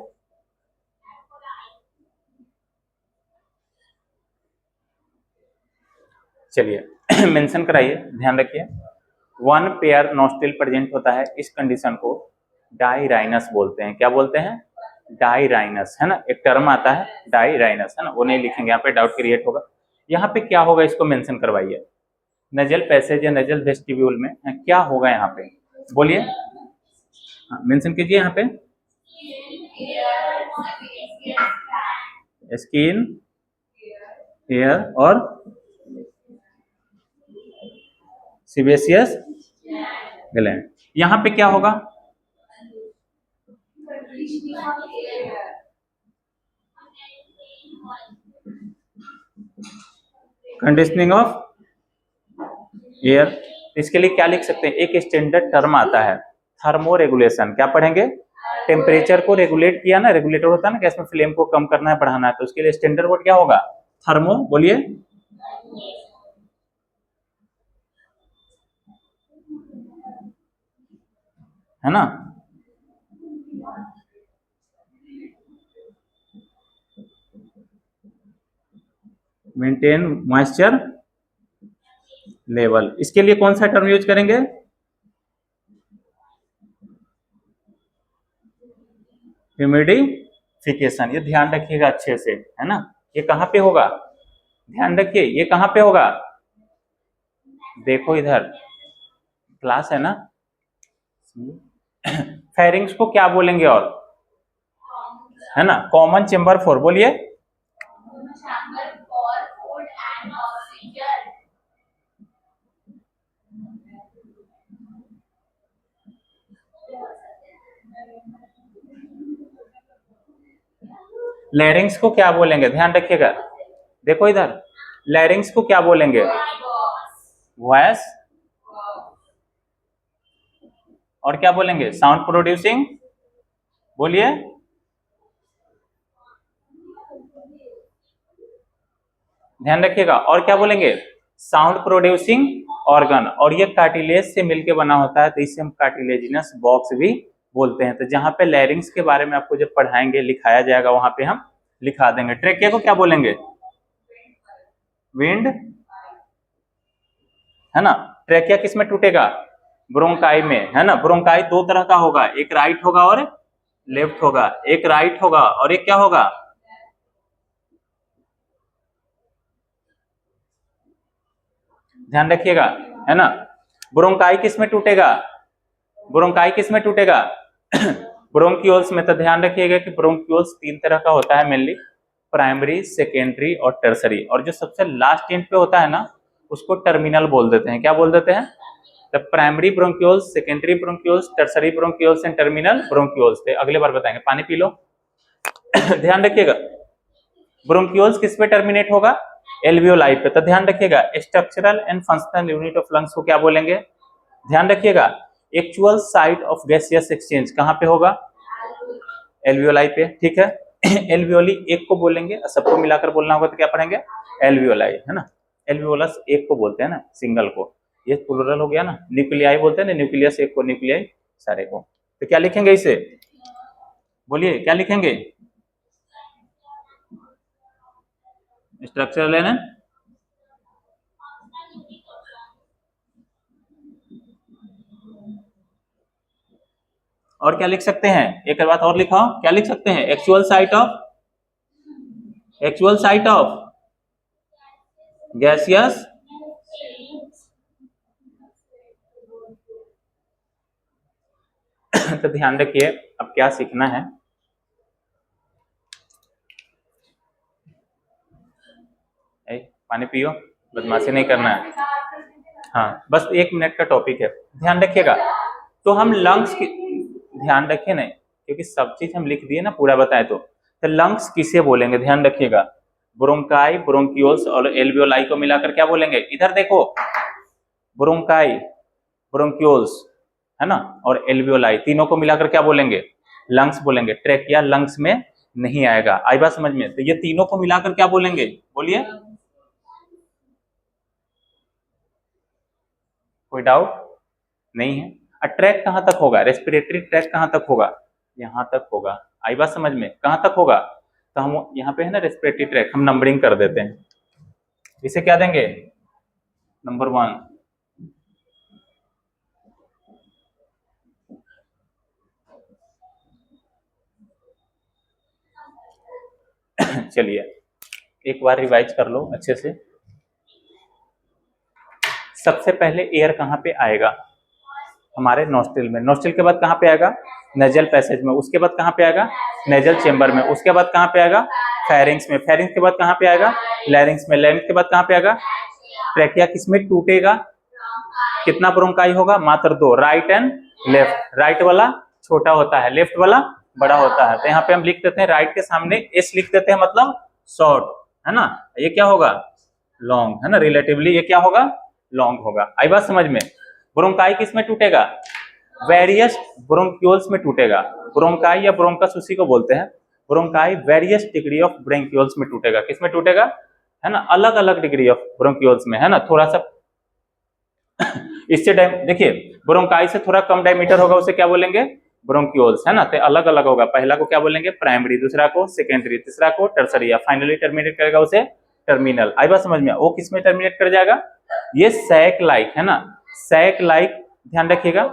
चलिए मेंशन कराइए, ध्यान रखिए। वन पेयर नोस्ट्रिल प्रेजेंट होता है, इस कंडीशन को डायराइनस बोलते हैं। क्या बोलते हैं? डायराइनस, है ना, एक टर्म आता है डायराइनस, है ना, वो नहीं लिखेंगे, यहाँ पे डाउट क्रिएट होगा। यहाँ पे क्या होगा इसको मेंशन करवाइए। नजल पैसेज या नजल वेस्टिब्यूल में क्या होगा यहाँ पे, बोलिए, मेंशन कीजिए यहाँ पे। स्किन, एयर और सीबेसियस ग्लैंड। यहाँ पे क्या होगा? Conditioning of air. इसके लिए क्या लिख सकते हैं? एक स्टैंडर्ड टर्म आता है थर्मो रेगुलेशन। क्या पढ़ेंगे? टेम्परेचर को रेगुलेट किया ना, रेगुलेटर होता है ना, गैस में फ्लेम को कम करना है बढ़ाना है, तो उसके लिए स्टैंडर्ड वर्ड क्या होगा? थर्मो, बोलिए। है ना, मेंटेन मॉइस्चर लेवल। इसके लिए कौन सा टर्म यूज करेंगे? ह्यूमिडिफिकेशन। ये ध्यान रखिएगा अच्छे से, है ना। ये कहां पे होगा? ध्यान रखिए, ये कहां पे होगा? देखो इधर क्लास है ना। फेरिंग्स को क्या बोलेंगे? और है ना, कॉमन चेंबर फॉर, बोलिए। लैरिंग्स को क्या बोलेंगे? ध्यान रखिएगा, देखो इधर, लैरिंग्स को क्या बोलेंगे? वॉइस। और क्या बोलेंगे? साउंड प्रोड्यूसिंग, बोलिए। ध्यान रखिएगा, और क्या बोलेंगे? Sound producing organ. और ये कार्टिलेज से मिलकर बना होता है, तो इसे हम कार्टिलेजिनस बॉक्स भी बोलते हैं। तो जहां पे लैरिंग्स के बारे में आपको जब पढ़ाएंगे, लिखाया जाएगा, वहां पे हम लिखा देंगे। ट्रेकिया को क्या बोलेंगे? विंड, है ना। ट्रेकिया किस में टूटेगा? ब्रोंकाई में, है ना। ब्रोंकाई दो तरह का होगा, एक राइट होगा और लेफ्ट होगा। एक राइट होगा और एक क्या होगा? ध्यान रखिएगा, है ना। ब्रोंकाई किस में टूटेगा? ब्रोंकाई किस में टूटेगा? ब्रोंक्यूल्स में। तो ध्यान रखिएगा कि ब्रोंक्यूल्स तीन तरह का होता है मेनली, प्राइमरी, सेकेंडरी और टर्सरी। और जो सबसे लास्ट एंड पे होता है ना, उसको टर्मिनल बोल देते हैं। क्या बोल देते हैं? The primary bronchioles, secondary bronchioles, tertiary bronchioles and terminal bronchioles थे। अगले बार बताएंगे, पानी पी लो। ध्यान रखिएगा, ब्रोंक्यूल्स किस पे टर्मिनेट होगा? एल्वियोलाई पे। तो ध्यान रखिएगा, structural and functional unit of lungs को क्या बोलेंगे? ध्यान रखिएगा, actual site of gaseous exchange कहां पे होगा? एल्वियोलाई पे, ठीक है। एल्वियोली एक को बोलेंगे, सबको मिलाकर बोलना होगा तो क्या पढ़ेंगे? एल्वियोलाई, है ना। एल्वियोलस एक को बोलते हैं ना, सिंगल को। ये प्लूरल हो गया ना। न्यूक्लियाई बोलते हैं ना, न्यूक्लियस एक को, न्यूक्लियाई सारे को। तो क्या लिखेंगे इसे, बोलिए, क्या लिखेंगे? स्ट्रक्चरल है ना। और क्या लिख सकते हैं? एक बात और लिखा, क्या लिख सकते हैं? Actual site of, actual site of gaseous तो ध्यान रखिए, अब क्या सीखना है। पानी पियो, बदमाशी नहीं करना है। हाँ, बस 1 मिनट का टॉपिक है, ध्यान रखिएगा। तो हम लंग्स की, ध्यान रखिए नहीं, क्योंकि सब चीज हम लिख दिए ना, पूरा बताए। तो लंग्स किसे बोलेंगे? ध्यान रखिएगा, ब्रोंकाई, ब्रोंक्यूल्स और एल्वियोलाई को मिलाकर क्या बोलेंगे? इधर देखो, ब्रोंकाई, ब्रोंक्यूल्स, है ना, और एल्वियोलाई, तीनों को मिलाकर क्या बोलेंगे? लंग्स बोलेंगे। ट्रेकिया लंग्स में नहीं आएगा। आई बात समझ में? तो ये तीनों को मिलाकर क्या बोलेंगे, बोलिए। कोई डाउट नहीं है? ट्रैक कहां तक होगा? रेस्पिरेटरी ट्रैक कहां तक होगा? यहां तक होगा। आई बात समझ में? कहां तक होगा? तो हम यहाँ पे है ना रेस्पिरेटरी ट्रैक, हम नंबरिंग कर देते हैं। इसे क्या देंगे? नंबर 1, चलिए एक बार रिवाइज कर लो अच्छे से। सबसे पहले एयर कहाँ पे आएगा? हमारे नोस्ट्रिल में। नोस्ट्रिल के बाद कहाँ पे आएगा? नेजल पैसेज में। उसके बाद कहाँ पे आएगा? नेजल चेंबर में। उसके बाद कहाँ पे आएगा? फेरिंग्स में। फेरिंग्स के बाद कहाँ पे आएगा? लैरिंग्स में। लैरिंग्स के बाद कहाँ पे आएगा? ट्रैकिया किसमें टूटेगा? कितना ब्रोंकाई होगा? मात्र 2, राइट एंड लेफ्ट। राइट वाला छोटा होता है, लेफ्ट वाला बड़ा होता है। तो यहाँ पे हम लिख देते हैं राइट के सामने एस लिख देते हैं, मतलब शॉर्ट, है ना। ये क्या होगा? लॉन्ग, है ना। रिलेटिवली ये क्या होगा? लॉन्ग होगा। आई बात समझ में? ब्रोंकाई किसमें टूटेगा? वेरियस ब्रोंक्यूल्स में टूटेगा। ब्रोंकाई या ब्रोंकस उसी को बोलते हैं। Bronchi various degree of bronchioles में टूटेगा। किसमें टूटेगा? है ना, अलग अलग डिग्री ऑफ ब्रोंक्यूल्स में, है ना। थोड़ा सा इससे देखिए ब्रोंकाई से थोड़ा कम डायमीटर होगा उसे क्या बोलेंगे? ब्रोंक्यूल्स, है ना। तो अलग अलग होगा। पहला को क्या बोलेंगे? प्राइमरी, दूसरा को सेकेंडरी, तीसरा को टर्सरी, या फाइनली टर्मिनेट करेगा उसे टर्मिनल। आई बात समझ में? वो किसमें टर्मिनेट कर जाएगा? ये सैक लाइक, है ना, सैक लाइक, ध्यान रखिएगा।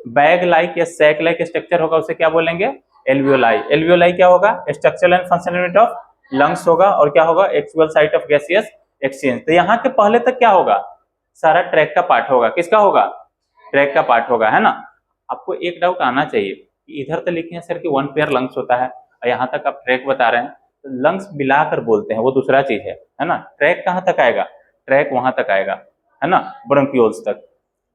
बैग लाइक या सैक लाइक स्ट्रक्चर होगा उसे क्या बोलेंगे? एल्वियोलाई। एल्वियोलाई क्या होगा? Structural and functional unit of lungs होगा। और क्या होगा? Actual site of gaseous exchange. तो यहाँ के पहले तक क्या होगा? सारा ट्रैक का पार्ट होगा। किसका होगा? ट्रैक का पार्ट होगा, है ना। आपको एक डाउट आना चाहिए कि इधर तो लिखे हैं सर कि 1 पेयर लंग्स होता है और यहाँ तक आप ट्रैक बता रहे हैं, तो लंग्स मिलाकर बोलते हैं, वो दूसरा चीज है ना। ट्रैक कहाँ तक आएगा? ट्रैक वहां तक आएगा, है ना, ब्रोंक्यूल्स तक।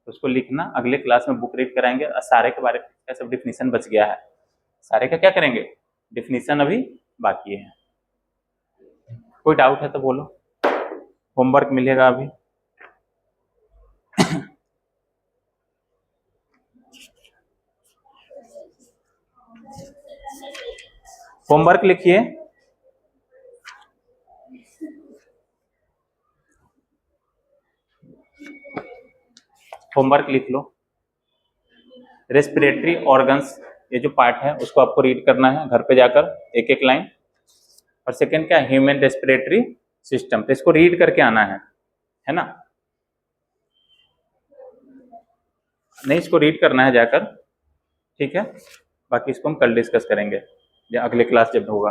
उसको लिखना, अगले क्लास में बुक रीड कराएंगे। सारे के बारे में सब डिफिनीशन बच गया है। सारे का क्या करेंगे? डिफिनीशन अभी बाकी है। कोई डाउट है तो बोलो, होमवर्क मिलेगा अभी। होमवर्क लिखिए। होमवर्क लिख लो। रेस्पिरेटरी ऑर्गन्स, ये जो पार्ट है उसको आपको रीड करना है घर पे जाकर, एक एक लाइन। और सेकंड क्या? ह्यूमन रेस्पिरेटरी सिस्टम, तो इसको रीड करके आना है ना। नहीं, इसको रीड करना है जाकर, ठीक है। बाकी इसको हम कल डिस्कस करेंगे या अगले क्लास जब होगा।